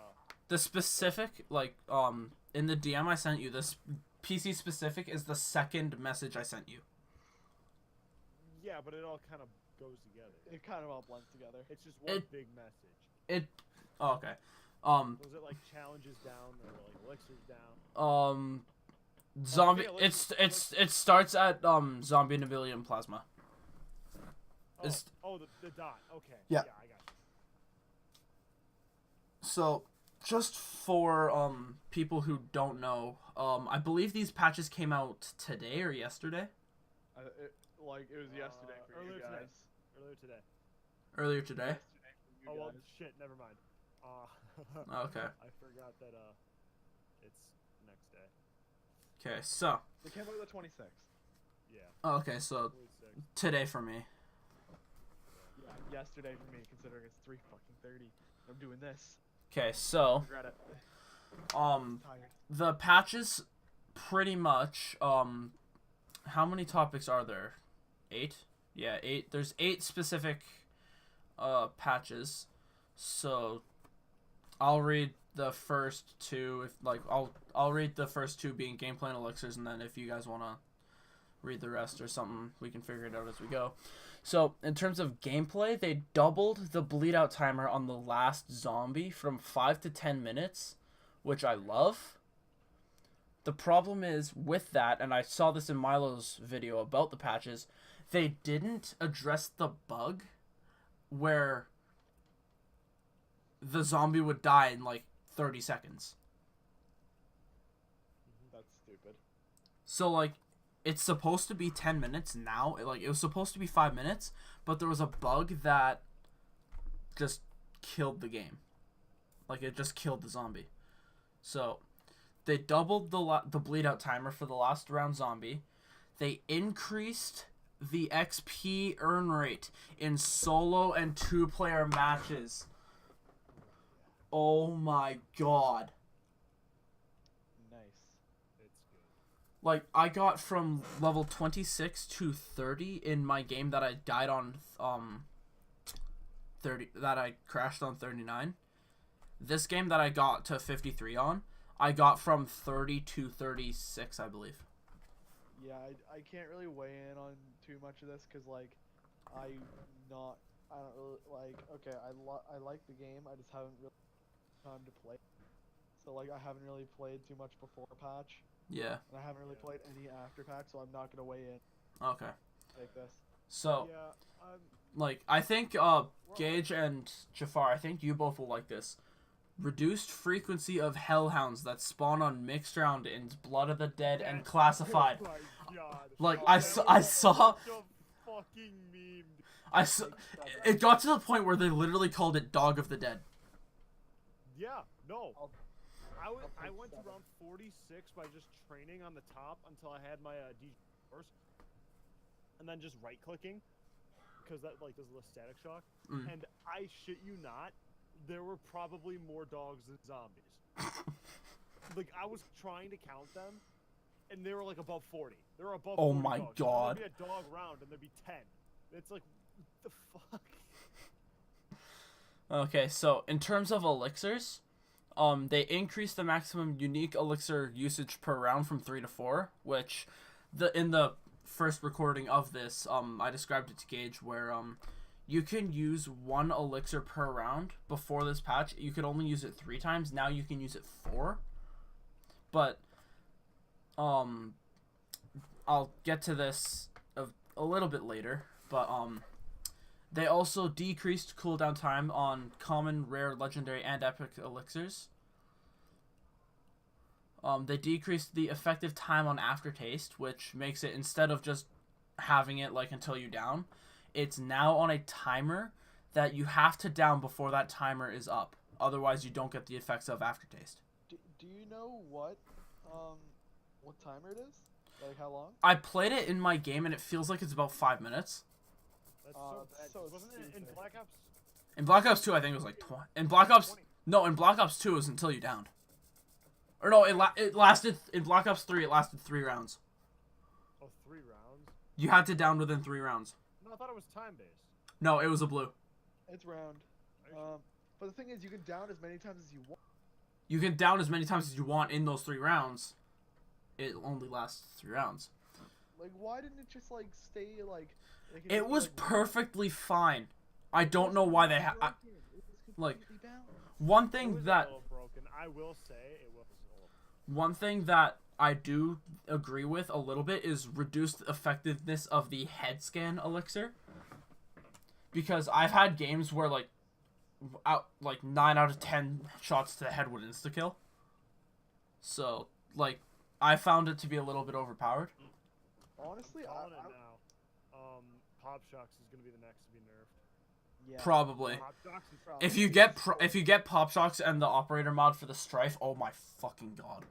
the specific, like, in the DM I sent you, this PC specific is the second message I sent you. Yeah, but it all kind of goes together. It kind of all blends together. It's just one big message. Okay. Was it like challenges down or like elixirs down? Zombie. Okay, It starts at zombie Nivilium plasma. The dot. Okay. Yeah. Yeah, I got you. So, just for people who don't know, I believe these patches came out today or yesterday. It was yesterday for you earlier guys. today. Earlier today. Earlier today. Yesterday for you Oh well, guys. shit. Never mind. Okay. I forgot that it's next day. Okay, so. They came out the 26th. Yeah. Okay, so 26. today for me. Yeah, yesterday for me, considering it's 3:30. I'm doing this. Okay, so Regret it. um Tired. the patches pretty much how many topics are there? 8? Yeah, 8. There's 8 specific patches. So I'll read the first 2 if like I'll read the first 2 being gameplay and elixirs, and then if you guys want to read the rest or something, we can figure it out as we go. So, in terms of gameplay, they doubled the bleed out timer on the last zombie from 5 to 10 minutes, which I love. The problem is with that, and I saw this in Milo's video about the patches, they didn't address the bug where the zombie would die in like 30 seconds. That's stupid. So, like, it's supposed to be 10 minutes now. Like, it was supposed to be 5 minutes, but there was a bug that just killed the game. Like, it just killed the zombie. So, they doubled the bleed out timer for the last round zombie. They increased the XP earn rate in solo and 2-player matches. Oh my god. Nice. It's good. Like, I got from level 26 to 30 in my game that I died on, 30, that I crashed on 39. This game that I got to 53 on, I got from 30 to 36, I believe. Yeah, I can't really weigh in on too much of this because like I don't really like. Okay, I like the game. I just haven't really time to play. So like I haven't really played too much before patch. Yeah. And I haven't really played any after patch, so I'm not gonna weigh in. Okay. Like this. So, Yeah, like, I think, Gage and Jafar, I think you both will like this. Reduced frequency of hellhounds that spawn on mixed round in Blood of the Dead and Classified. Oh my god. Like, Oh, I that saw- was I saw- such a fucking meme. It got to the point where they literally called it Dog of the Dead. Yeah, no. I'll I take went to 7. round 46 by just training on the top until I had my DJ course, and then just right clicking because that like does a little static shock. Mm. And I shit you not, there were probably more dogs than zombies. Like I was trying to count them, and they were like above 40. They were above. Oh 40 my dogs. God. There'd be a dog round, and there'd be 10. It's like, what the fuck? Okay, so in terms of elixirs, they increased the maximum unique elixir usage per round from 3 to 4, which in the first recording of this, I described it to Gage where you can use 1 elixir per round. Before this patch, you could only use it 3 times. Now you can use it 4. But I'll get to this a little bit later, but they also decreased cooldown time on common, rare, legendary, and epic elixirs. They decreased the effective time on aftertaste, which makes it, instead of just having it like until you down, it's now on a timer that you have to down before that timer is up. Otherwise, you don't get the effects of aftertaste. Do you know what timer it is? Like how long? I played it in my game, and it feels like it's about 5 minutes. That's That's so wasn't it in stupid. Black Ops? In Black Ops 2, I think it was like 20. In Black Ops... No, in Black Ops 2, it was until you downed. Or no, it lasted... In Black Ops 3, it lasted 3 rounds. Oh, 3 rounds. You had to down within 3 rounds. No, I thought it was time based. No, it was a blue. It's round. But the thing is, you can down as many times as you want. You can down as many times as you want in those 3 rounds. It only lasts 3 rounds. Like, why didn't it just like stay like? It was perfectly fine. I don't know why they have... Like, one It thing was that... a little broken. I will say it was a little. One thing that I do agree with a little bit is reduced effectiveness of the head scan elixir. Because I've had games where like 9 out of 10 shots to the head would insta kill. So like I found it to be a little bit overpowered. Honestly, Calling it now. Pop Shocks is gonna be the next to be nerfed. yeah. Probably. Pop Shocks is If you get pop shocks and the operator mod for the strife, oh my fucking god.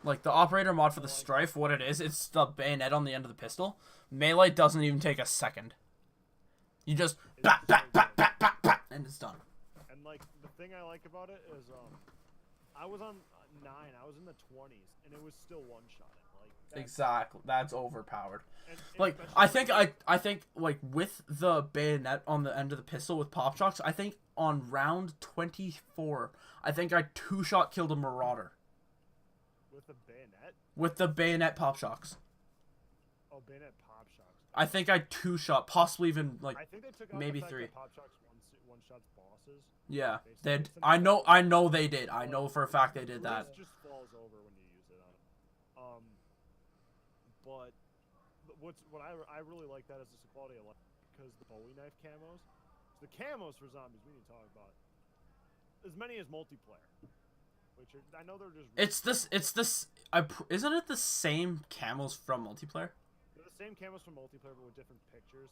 Like the operator mod for the strife, what it is, it's the bayonet on the end of the pistol. Melee doesn't even take a second. You just bat bat bat bat bat bat and it's done. And like the thing I like about it is I was on 9. I was in the 20s, and it was still one shot. Like that's, Exactly. That's overpowered. and Like especially I think like with the bayonet on the end of the pistol with pop shocks, I think on round 24, I think I 2-shot killed a marauder with a bayonet. with the bayonet pop shocks. Oh, bayonet Pop Shocks. I think I 2-shot, possibly even like I think they took out maybe the fact 3. that Pop Shock's one shots bosses. Yeah, Basically, they. since I it's- know they did. I know for a fact they did that. Bruce just falls over when you use it on him. But what I really like that is just the quality of life because the Bowie knife camos, the camos for zombies we need to talk about as many as multiplayer, which are, I know they're just It's this. Isn't it the same camos from multiplayer? they're the same camos from multiplayer but with different pictures.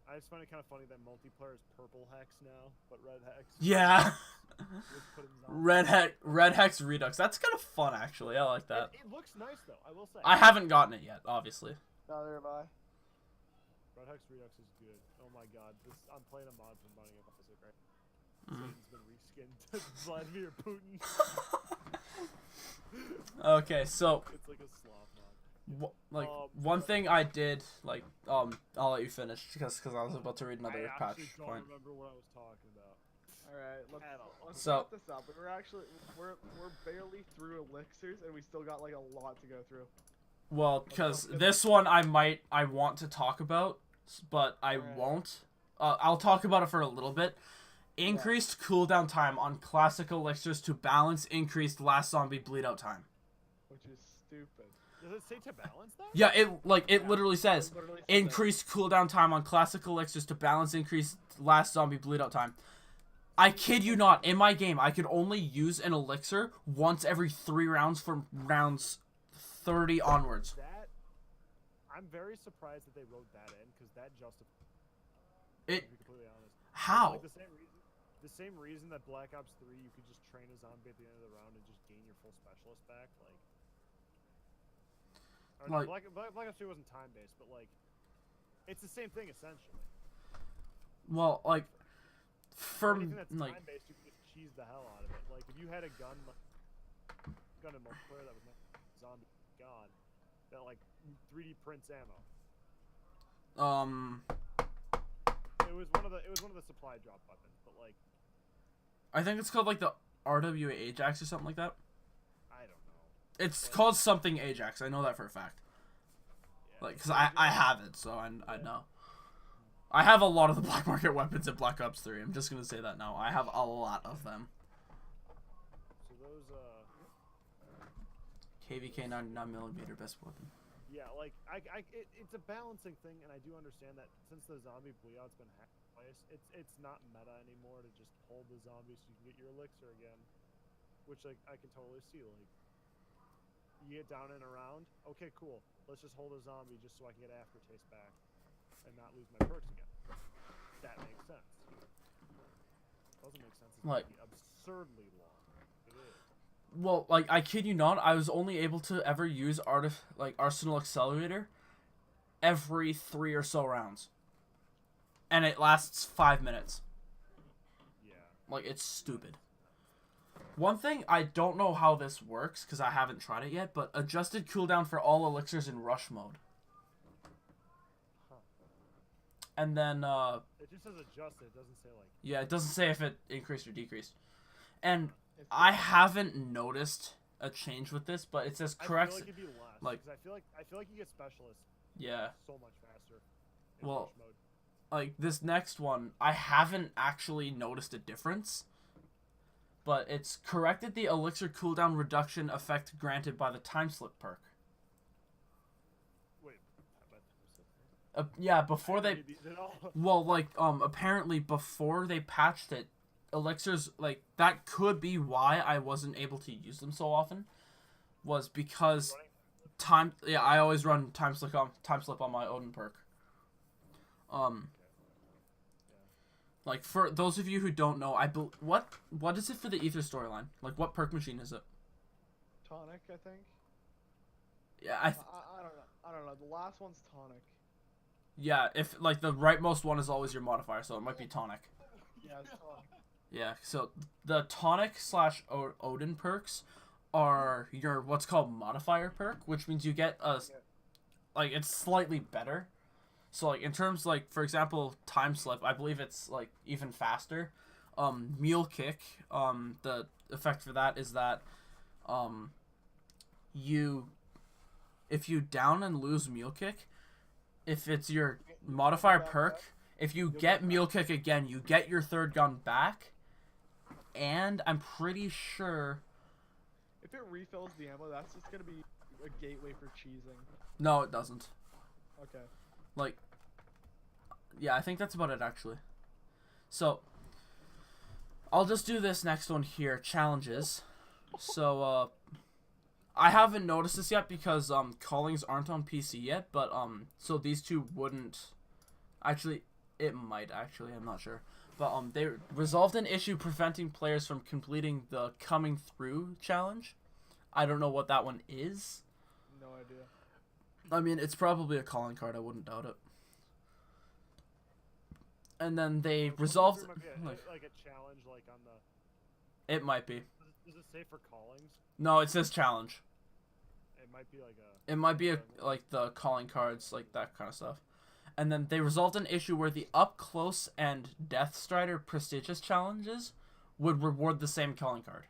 I just find it kind of funny that multiplayer is purple hex now, but red hex. Yeah. was put in zombies. Red Hex Redux. That's kind of fun, actually. I like that. It looks nice though. I will say. I haven't gotten it yet, obviously. Neither have I. Red Hex Redux is good. Oh my god, I'm playing a mod from running it opposite right. Mhm. Satan's been reskinned to Vladimir Putin. Okay, so It's like a sloth mod. one thing I did, like, I'll let you finish because I was about to read another I patch actually don't point. remember what I was talking about. All right, let's So- set this up. We're barely through elixirs, and we still got like a lot to go through. Well, because this one I want to talk about, but I Alright. won't. I'll talk about it for a little bit. Increased cooldown time on classic elixirs to balance increased last zombie bleed out time. Which is stupid. Does it say to balance that? Yeah, it literally says It literally says that. increased cooldown time on classic elixirs to balance increased last zombie bleed out time. I kid you not, in my game I could only use an elixir once every 3 rounds from rounds 30 onwards. That I'm very surprised that they wrote that in because that justifies. It To be completely honest. how? Like the same reason that Black Ops 3 you could just train a zombie at the end of the round and just gain your full specialist back, or Like- Black Ops 3 wasn't time based, but like it's the same thing essentially. Well, like for Anything that's like time based, you can just cheese the hell out of it. Like if you had a gun in multiplayer that was not zombie god, that like 3D prints ammo. It was one of the supply drop weapons, but like I think it's called like the RWA Ajax or something like that. I don't know. It's called something Ajax. I know that for a fact. Yeah, Like, cause I have it, so I know. I have a lot of the black market weapons in Black Ops 3. I'm just gonna say that now. I have a lot of them. So those KVK 99mm best weapon. yeah, like it's a balancing thing, and I do understand that since the zombie bleed out's been hacked twice, it's not meta anymore to just hold the zombie so you can get your elixir again, which like I can totally see. Like you get down and around, okay, cool. Let's just hold a zombie just so I can get aftertaste back and not lose my perks again. That makes sense. Doesn't make sense. It's Like- gonna be absurdly long. It is. Well, like I kid you not, I was only able to ever use Arsenal Accelerator every 3 or so rounds, and it lasts 5 minutes. Yeah. Like, it's stupid. One thing, I don't know how this works, because I haven't tried it yet, but adjusted cooldown for all elixirs in rush mode. Huh. And then, It just says adjusted. It doesn't say like. yeah, it doesn't say if it increased or decreased. And It's I haven't noticed a change with this, but it says I correct. feel like it'd be less. like- 'cause I feel like you get specialists Yeah, so much faster. In Well, rush mode. like this next one, I haven't actually noticed a difference. But it's corrected the elixir cooldown reduction effect granted by the time slip perk. Wait. But Yeah, before they these at all. Well, like, apparently before they patched it, elixirs, like, that could be why I wasn't able to use them so often, was because I always run time slip on my Odin perk. Like, for those of you who don't know, what is it for the Ether storyline? Like, what perk machine is it? Tonic, I think. Yeah, I don't know. I don't know. The last one's tonic. yeah, if, like, the rightmost one is always your modifier, so it might be tonic. Yeah, it's tonic. Yeah, so the tonic / Odin perks are your what's called modifier perk, which means you get like it's slightly better. So like in terms like for example time slip, I believe it's like even faster. Mule kick, the effect for that is that if you down and lose mule kick, if it's your modifier Back perk, up. if you You'll get get mule kick again, you get your third gun back, and I'm pretty sure. If it refills the ammo, that's just gonna be a gateway for cheesing. No, it doesn't. Okay. Like, yeah, I think that's about it actually. So, I'll just do this next one here, challenges. So, I haven't noticed this yet because callings aren't on PC yet, but so these two wouldn't. Actually, it might actually. I'm not sure. But they resolved an issue preventing players from completing the coming through challenge. I don't know what that one is. No idea. I mean, it's probably a calling card. I wouldn't doubt it. And then they resolved. Might be Like, like a challenge, like on the. it might be. Does it say for callings? No, it says challenge. It might be like a. It might be like the calling cards, like that kind of stuff. And then they resolved an issue where the up close and Death Strider prestigious challenges would reward the same calling card.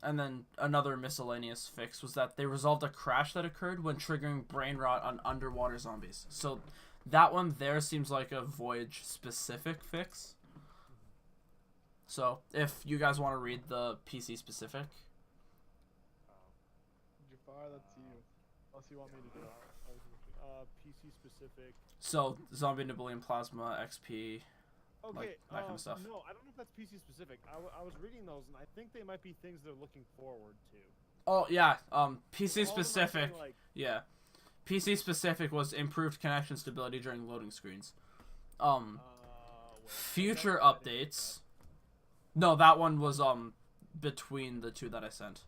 And then another miscellaneous fix was that they resolved a crash that occurred when triggering brain rot on underwater zombies. So that one there seems like a Voyage specific fix. So if you guys want to read the PC specific. Jafar, that's you. Unless you want me to do it. PC specific. So zombie Nibelian plasma XP. Okay, that kind of stuff. No, I don't know if that's PC specific. I was reading those, and I think they might be things they're looking forward to. Oh yeah, PC All of them are saying, specific. like, Yeah, PC specific was improved connection stability during loading screens. wait, Future I didn't get updates. No, that one was between the two that I sent.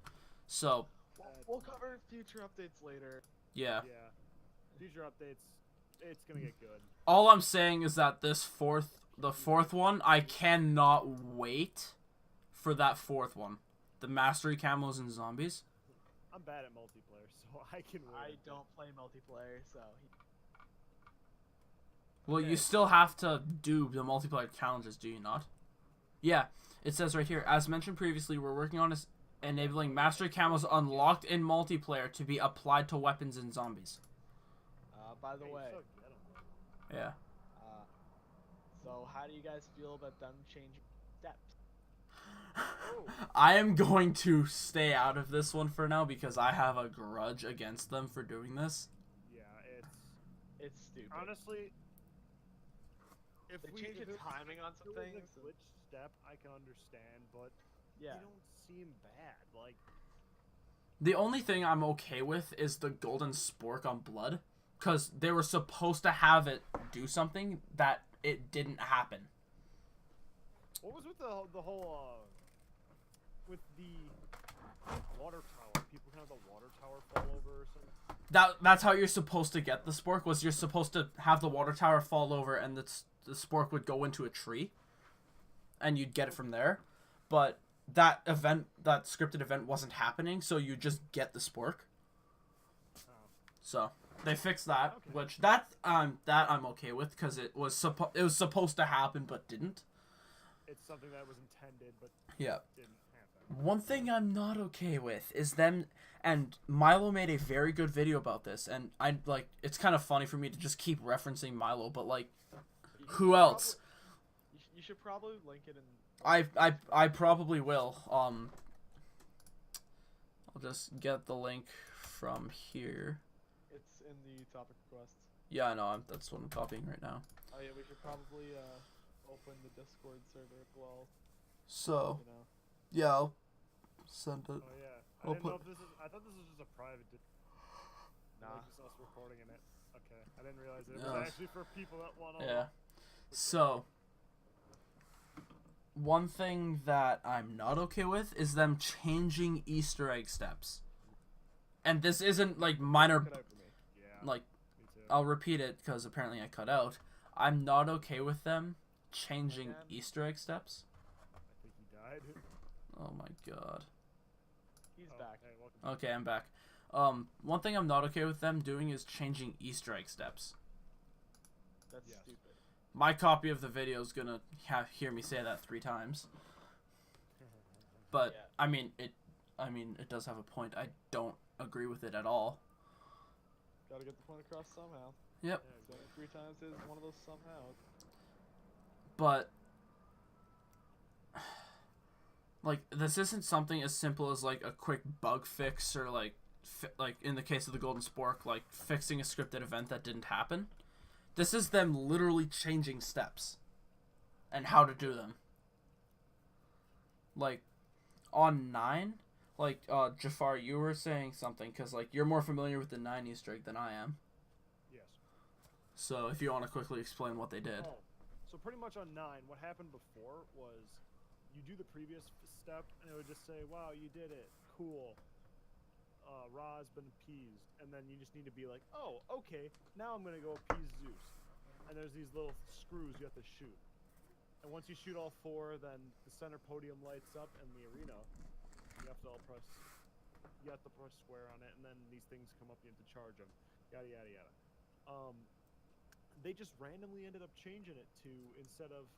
So We'll cover future updates later. yeah, Yeah, future updates. It's gonna get good. all I'm saying is that the fourth one, I cannot wait for that fourth one. The mastery camos and zombies. I'm bad at multiplayer, so I can wait. I don't play multiplayer, so. Well, you Okay. still have to do the multiplayer challenges, do you not? Yeah, it says right here, as mentioned previously, we're working on enabling mastery camos unlocked in multiplayer to be applied to weapons and zombies. By the Hey, way, so get 'em. Yeah. so how do you guys feel about them changing steps? I am going to stay out of this one for now because I have a grudge against them for doing this. Yeah, It's stupid. honestly. If They we change if the it- timing on if some it was things. a glitch step, I can understand, but Yeah. they don't seem bad. Like, The only thing I'm okay with is the golden spork on blood, because they were supposed to have it do something that it didn't happen. what was with the whole with the water tower? People can have the water tower fall over or something. That's how you're supposed to get the spork, was you're supposed to have the water tower fall over and the spork would go into a tree and you'd get it from there. But that scripted event wasn't happening, so you just get the spork. So they fixed that, Okay. which that I'm okay with because it was supposed to happen but didn't. It's something that was intended but Yeah. didn't happen. One thing I'm not okay with is them, and Milo made a very good video about this, and it's kind of funny for me to just keep referencing Milo, but like, You who should else? You should probably link it in. I probably will. I'll just get the link from here. It's in the topic requests. Yeah, I know. That's what I'm copying right now. Oh yeah, we should probably open the Discord server as well. So You know. yeah, I'll send it. Oh yeah, I I'll didn't know put- if this is. I thought this was just a private. Nah. Like just us recording in it. Okay, I didn't realize it Yeah. was actually for people that want to. Yeah. So, one thing that I'm not okay with is them changing Easter egg steps. And this isn't like minor, Cut out for me. Yeah. like, Me too. I'll repeat it because apparently I cut out. I'm not okay with them changing Again? Easter egg steps. I think he died. Oh my god. He's Oh, back. Hey, welcome. Okay, I'm back. One thing I'm not okay with them doing is changing Easter egg steps. That's Yes. stupid. My copy of the video is gonna hear me say that 3 times. But Yeah. I mean it does have a point. I don't agree with it at all. Gotta get the point across somehow. Yep. So 3 times is one of those somehow. But like this isn't something as simple as like a quick bug fix or like in the case of the Golden Spork, like fixing a scripted event that didn't happen. This is them literally changing steps and how to do them. Like on 9, like Jafar, you were saying something because like you're more familiar with the 9 Easter egg than I am. Yes. So if you want to quickly explain what they did. Oh, so pretty much on 9, what happened before was you do the previous step, and it would just say, "Wow, you did it! Cool. Ra's been appeased," and then you just need to be like, "Oh, okay. Now I'm gonna go appease Zeus." And there's these little screws you have to shoot. And once you shoot all 4, then the center podium lights up, and the arena. You have to press square on it, and then these things come up. You have to charge them. Yada yada yada. They just randomly ended up changing it to, instead of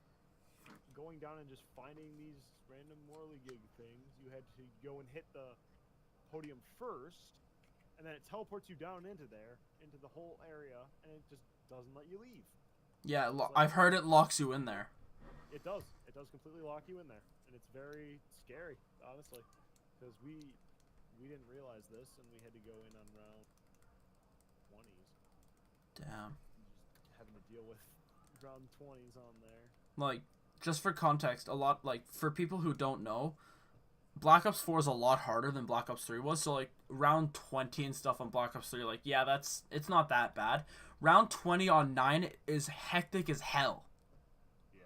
going down and just finding these random whirligig things, you had to go and hit the podium first, and then it teleports you down into the whole area, and it just doesn't let you leave. Yeah, I've heard it locks you in there. It does completely lock you in there, and it's very scary, honestly, because we didn't realize this, and we had to go in on round 20s. Damn. Just having to deal with round 20s on there. Like, just for context, a lot, like, for people who don't know, Black Ops 4 is a lot harder than Black Ops 3 was, so, like, round 20 and stuff on Black Ops 3, like, yeah, it's not that bad. Round 20 on 9 is hectic as hell. Yeah.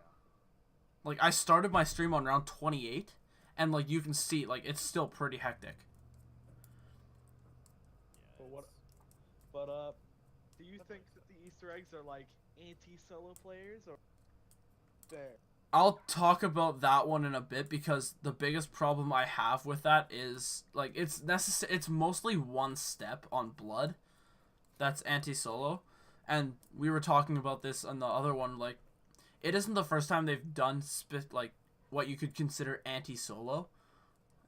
Like, I started my stream on round 28, and, like, you can see, like, it's still pretty hectic. Yeah. But Do you think that the Easter eggs are like anti-solo players or? there. I'll talk about that one in a bit, because the biggest problem I have with that is, like, it's mostly one step on Blood that's anti-solo, and we were talking about this on the other one, like, it isn't the first time they've done like what you could consider anti-solo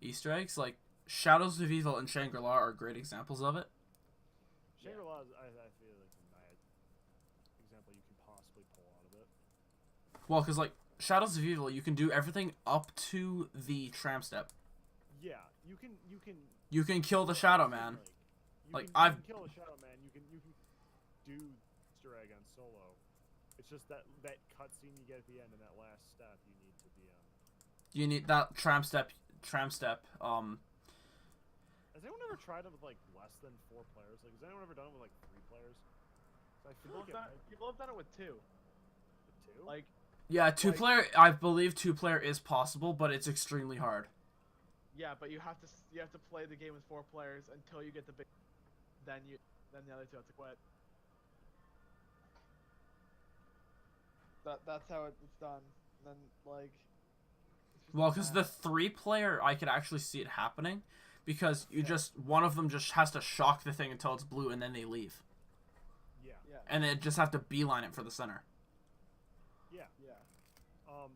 Easter eggs. Like, Shadows of Evil and Shangri-La are great examples of it. Shangri-La, I feel like the bad example you can possibly pull out of it. Well, because, like, Shadows of Evil, you can do everything up to the tram step. Yeah, you can. You can kill the Shadow Man. You Like, can kill the Shadow Man. You can do Easter egg on solo. It's just that cutscene you get at the end and that last step you need to be on. You need that tram step. Has anyone ever tried it with like less than 4 players? Like, has anyone ever done it with like 3 players? So I feel like People have done it with 2. with 2. Like, Yeah, 2-player. I believe 2-player is possible, but it's extremely hard. yeah, but you have to play the game with 4 players until you get the big. Then the other 2 have to quit. That's how it's done. And then like. it's just Well, because the math. 3-player, I could actually see it happening, because one of them just has to shock the thing until it's blue, and then they leave, Yeah. Yeah. and they just have to beeline it for the center. Yeah. Yeah.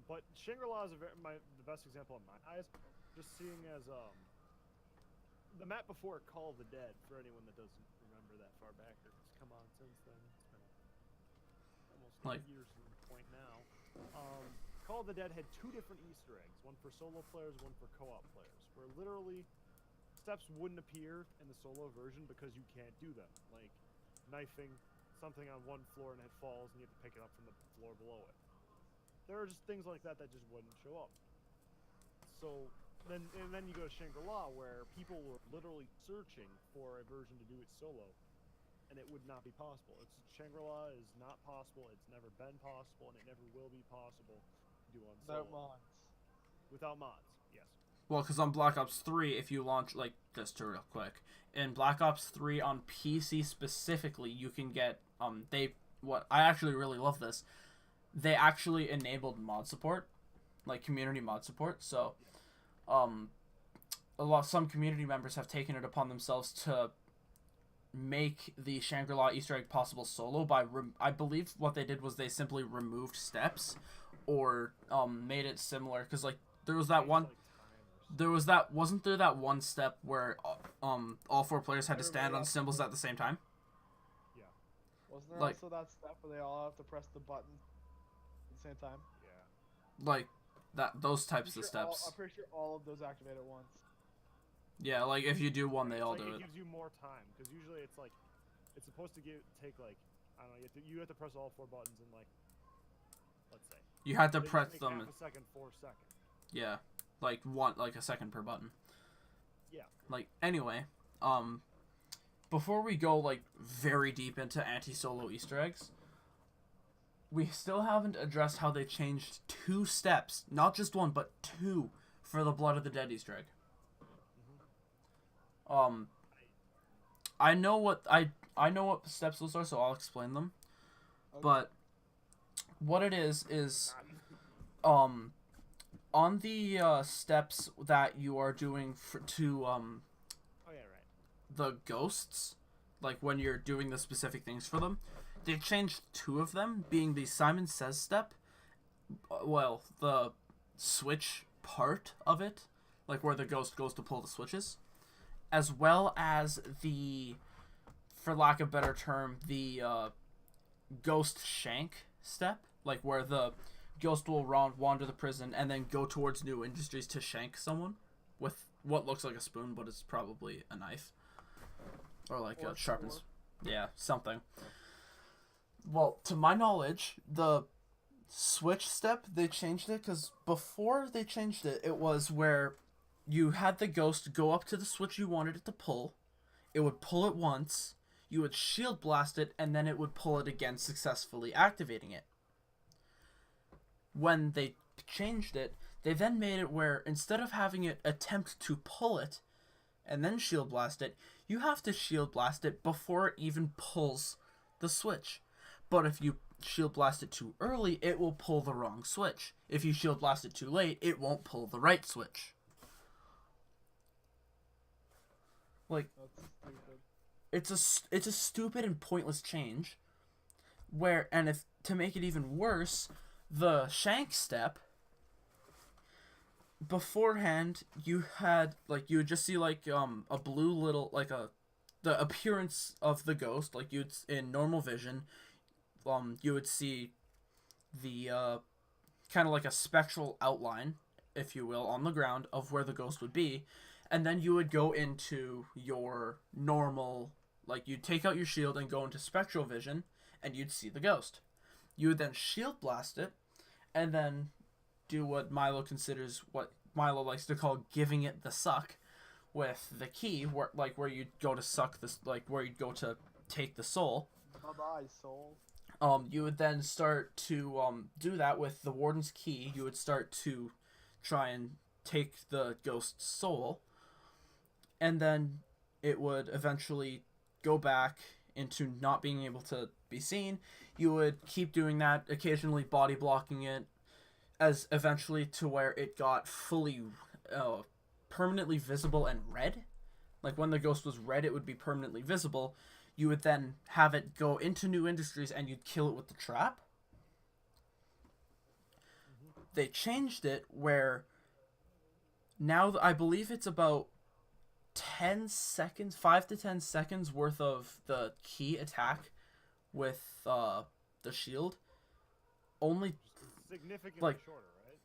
But Shangri-La is the best example in my eyes. Just seeing as the map before Call of the Dead, for anyone that doesn't remember that far back, or it's come on since then. It's been almost Like- 8 years from the point now. Call of the Dead had 2 different Easter eggs, one for solo players, one for co-op players, where literally steps wouldn't appear in the solo version because you can't do them, like knifing something on one floor and it falls and you have to pick it up from the floor below it. There are just things like that just wouldn't show up. So then you go to Shangri-La, where people were literally searching for a version to do it solo, and it would not be possible. Shangri-La is not possible. It's never been possible, and it never will be possible to do on solo. Without mods. Without mods, yes. Well, because on Black Ops 3, if you launch, like, just to real quick, in Black Ops 3 on PC specifically, you can get, I actually really love this, they actually enabled mod support, like, community mod support, so, some community members have taken it upon themselves to make the Shangri-La Easter egg possible solo by, I believe what they did was they simply removed steps, or, made it similar, because, like, there was that one... Wasn't there that one step where all 4 players had to stand on symbols at the same time? Wasn't there Like- also that step where they all have to press the button at the same time? Yeah. Like those types I'm of sure steps. I'm pretty sure all of those activate at once. Yeah, like if you do one, they It's all like do it it. gives you more time because usually it's like it's supposed to take like I don't know. You have to press all 4 buttons in like let's say. You had to They just press make them. half a second, 4 seconds. Yeah, like a second per button. Yeah. Like anyway, before we go like very deep into anti-solo Easter eggs, we still haven't addressed how they changed 2 steps, not just 1 but 2, for the Blood of the Dead Easter egg. I know what steps those are, so I'll explain them. Okay. But what it is on the steps that you are doing to Oh yeah, right. the ghosts, like when you're doing the specific things for them, they changed 2 of them, being the Simon Says step, well, the switch part of it, like where the ghost goes to pull the switches, as well as the, for lack of a better term, the ghost shank step, like where the ghost will wander the prison and then go towards new industries to shank someone with what looks like a spoon, but it's probably a knife. Or like Or a sharpens. sword. Yeah, something. Well, to my knowledge, the switch step, they changed it because before they changed it, it was where you had the ghost go up to the switch you wanted it to pull. It would pull it once. You would shield blast it, and then it would pull it again, successfully activating it. When they changed it, they then made it where instead of having it attempt to pull it and then shield blast it, you have to shield blast it before it even pulls the switch. But if you shield blast it too early, it will pull the wrong switch. If you shield blast it too late, it won't pull the right switch. Like, That's stupid. it's a stupid and pointless change. Where, and if to make it even worse, the shank step, beforehand you had like you would just see like a blue little like the appearance of the ghost, like you'd in normal vision, you would see the kind of like a spectral outline, if you will, on the ground of where the ghost would be, and then you would go into your normal, like you'd take out your shield and go into spectral vision and you'd see the ghost. You would then shield blast it and then do what Milo likes to call giving it the suck with the key, where you'd go to suck this, like where you'd go to take the soul. Bye-bye, soul. You would then start to do that with the warden's key. You would start to try and take the ghost's soul, and then it would eventually go back into not being able to be seen. You would keep doing that, occasionally body blocking it, as eventually to where it got fully permanently visible and red. Like when the ghost was red, it would be permanently visible. You would then have it go into new industries and you'd kill it with the trap. They changed it where now I believe it's about 10 seconds, 5 to 10 seconds worth of the key attack with the shield. Only, Significantly like, shorter, right?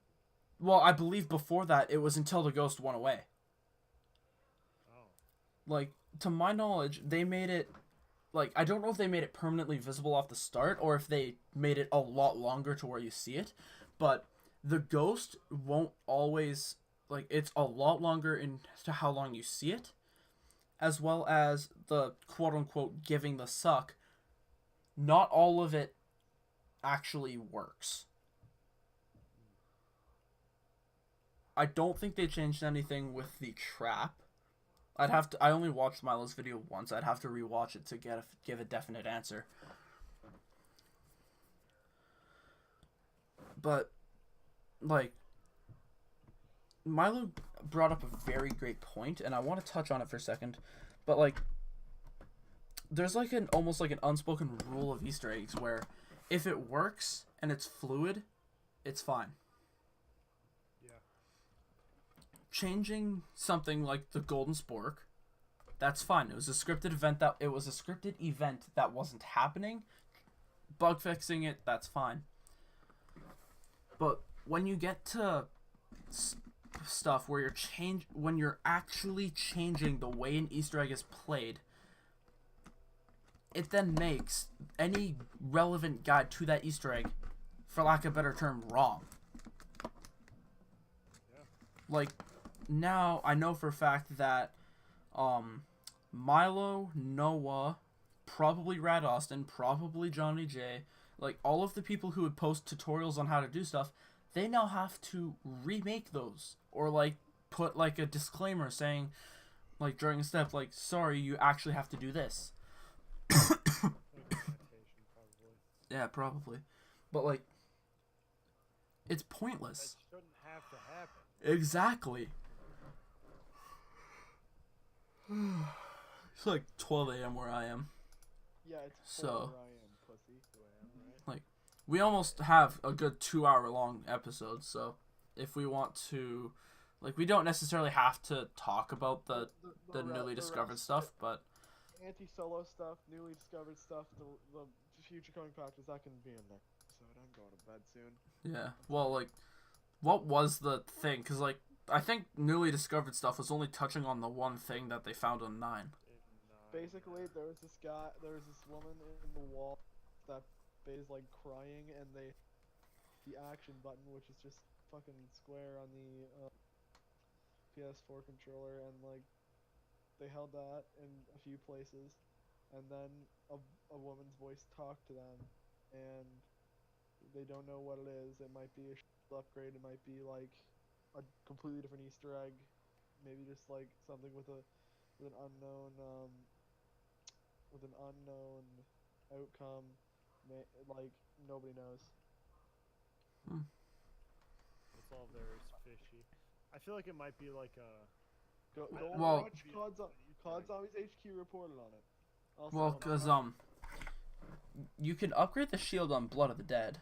well, I believe before that it was until the ghost went away. Oh. Like, to my knowledge, they made it, like, I don't know if they made it permanently visible off the start or if they made it a lot longer to where you see it, but the ghost won't always, like, it's a lot longer into how long you see it, as well as the quote-unquote giving the suck. Not all of it actually works. I don't think they changed anything with the trap. I only watched Milo's video once. I'd have to rewatch it to give a definite answer. But, like, Milo brought up a very great point, and I want to touch on it for a second. But, like, there's like almost like an unspoken rule of Easter eggs where if it works and it's fluid, it's fine. Yeah. Changing something like the golden spork That's fine. It was a scripted event that wasn't happening. Bug fixing it, that's fine. But when you get to stuff where when you're actually changing the way an Easter egg is played, it then makes any relevant guide to that Easter egg, for lack of a better term, wrong. Yeah. Like, now I know for a fact that Milo, Noah, probably Rad Austin, probably Johnny J, like all of the people who would post tutorials on how to do stuff, they now have to remake those, or like put like a disclaimer saying, like during a step, like, sorry, you actually have to do this. Like annotation, probably. Yeah, probably. But like, it's That pointless. shouldn't have to happen. Exactly. It's like 12 a.m. where I am. Yeah, it's So- 4 where I am, pussy. Right? We almost have a good 2-hour long episode, so if we want to, like, we don't necessarily have to talk about the newly discovered stuff, but Anti-solo stuff, newly discovered stuff, the future coming practice, that can be in there. So I'm going to bed soon. yeah. Well, like, what was the thing? Because, like, I think newly discovered stuff was only touching on the one thing that they found on 9. Basically, there was this woman in the wall that is like crying, and the action button, which is just fucking square on the PS4 controller, and like they held that in a few places, and then a woman's voice talked to them, and they don't know what it is. It might be a upgrade. It might be like a completely different Easter egg. Maybe just like something with an unknown outcome. Like nobody knows. It's all very fishy. I feel like it might be like a. Go Well- watch COD Zombies HQ reported on it. Also, Well, because, you can upgrade the shield on Blood of the Dead.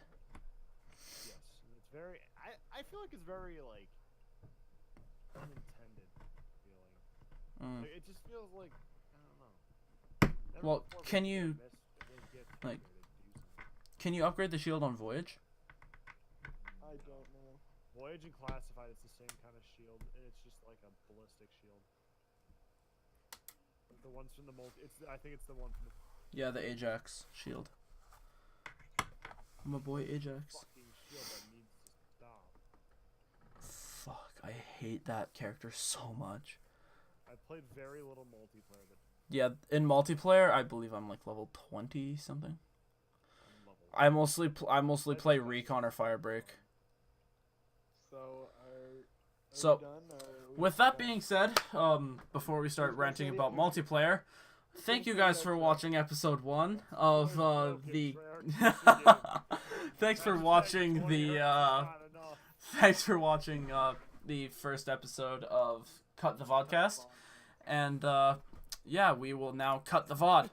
Yes, and it's very. I feel like it's very like unintended feeling. Mm. Like, it just feels like I don't know. Never Well, before can did you, they get like- triggered to do something. Can you upgrade the shield on Voyage? I don't know. Voyage and Classified, it's the same kind of shield, and it's just like a ballistic shield. The ones from the I think it's the one from the Yeah, the Ajax shield. My boy Ajax. fucking shield that needs to stop. Fuck, I hate that character so much. I played very little multiplayer, but Yeah, in multiplayer, I believe I'm like level 20 something. I'm level. I mostly play Recon or Firebreak. So are So, we done? Or are we with that being said, before we start ranting about multiplayer, thank you guys for watching episode 1 of the. Thanks for watching the. Thanks for watching the first episode of Cut the Vodcast, and yeah, we will now cut the VOD.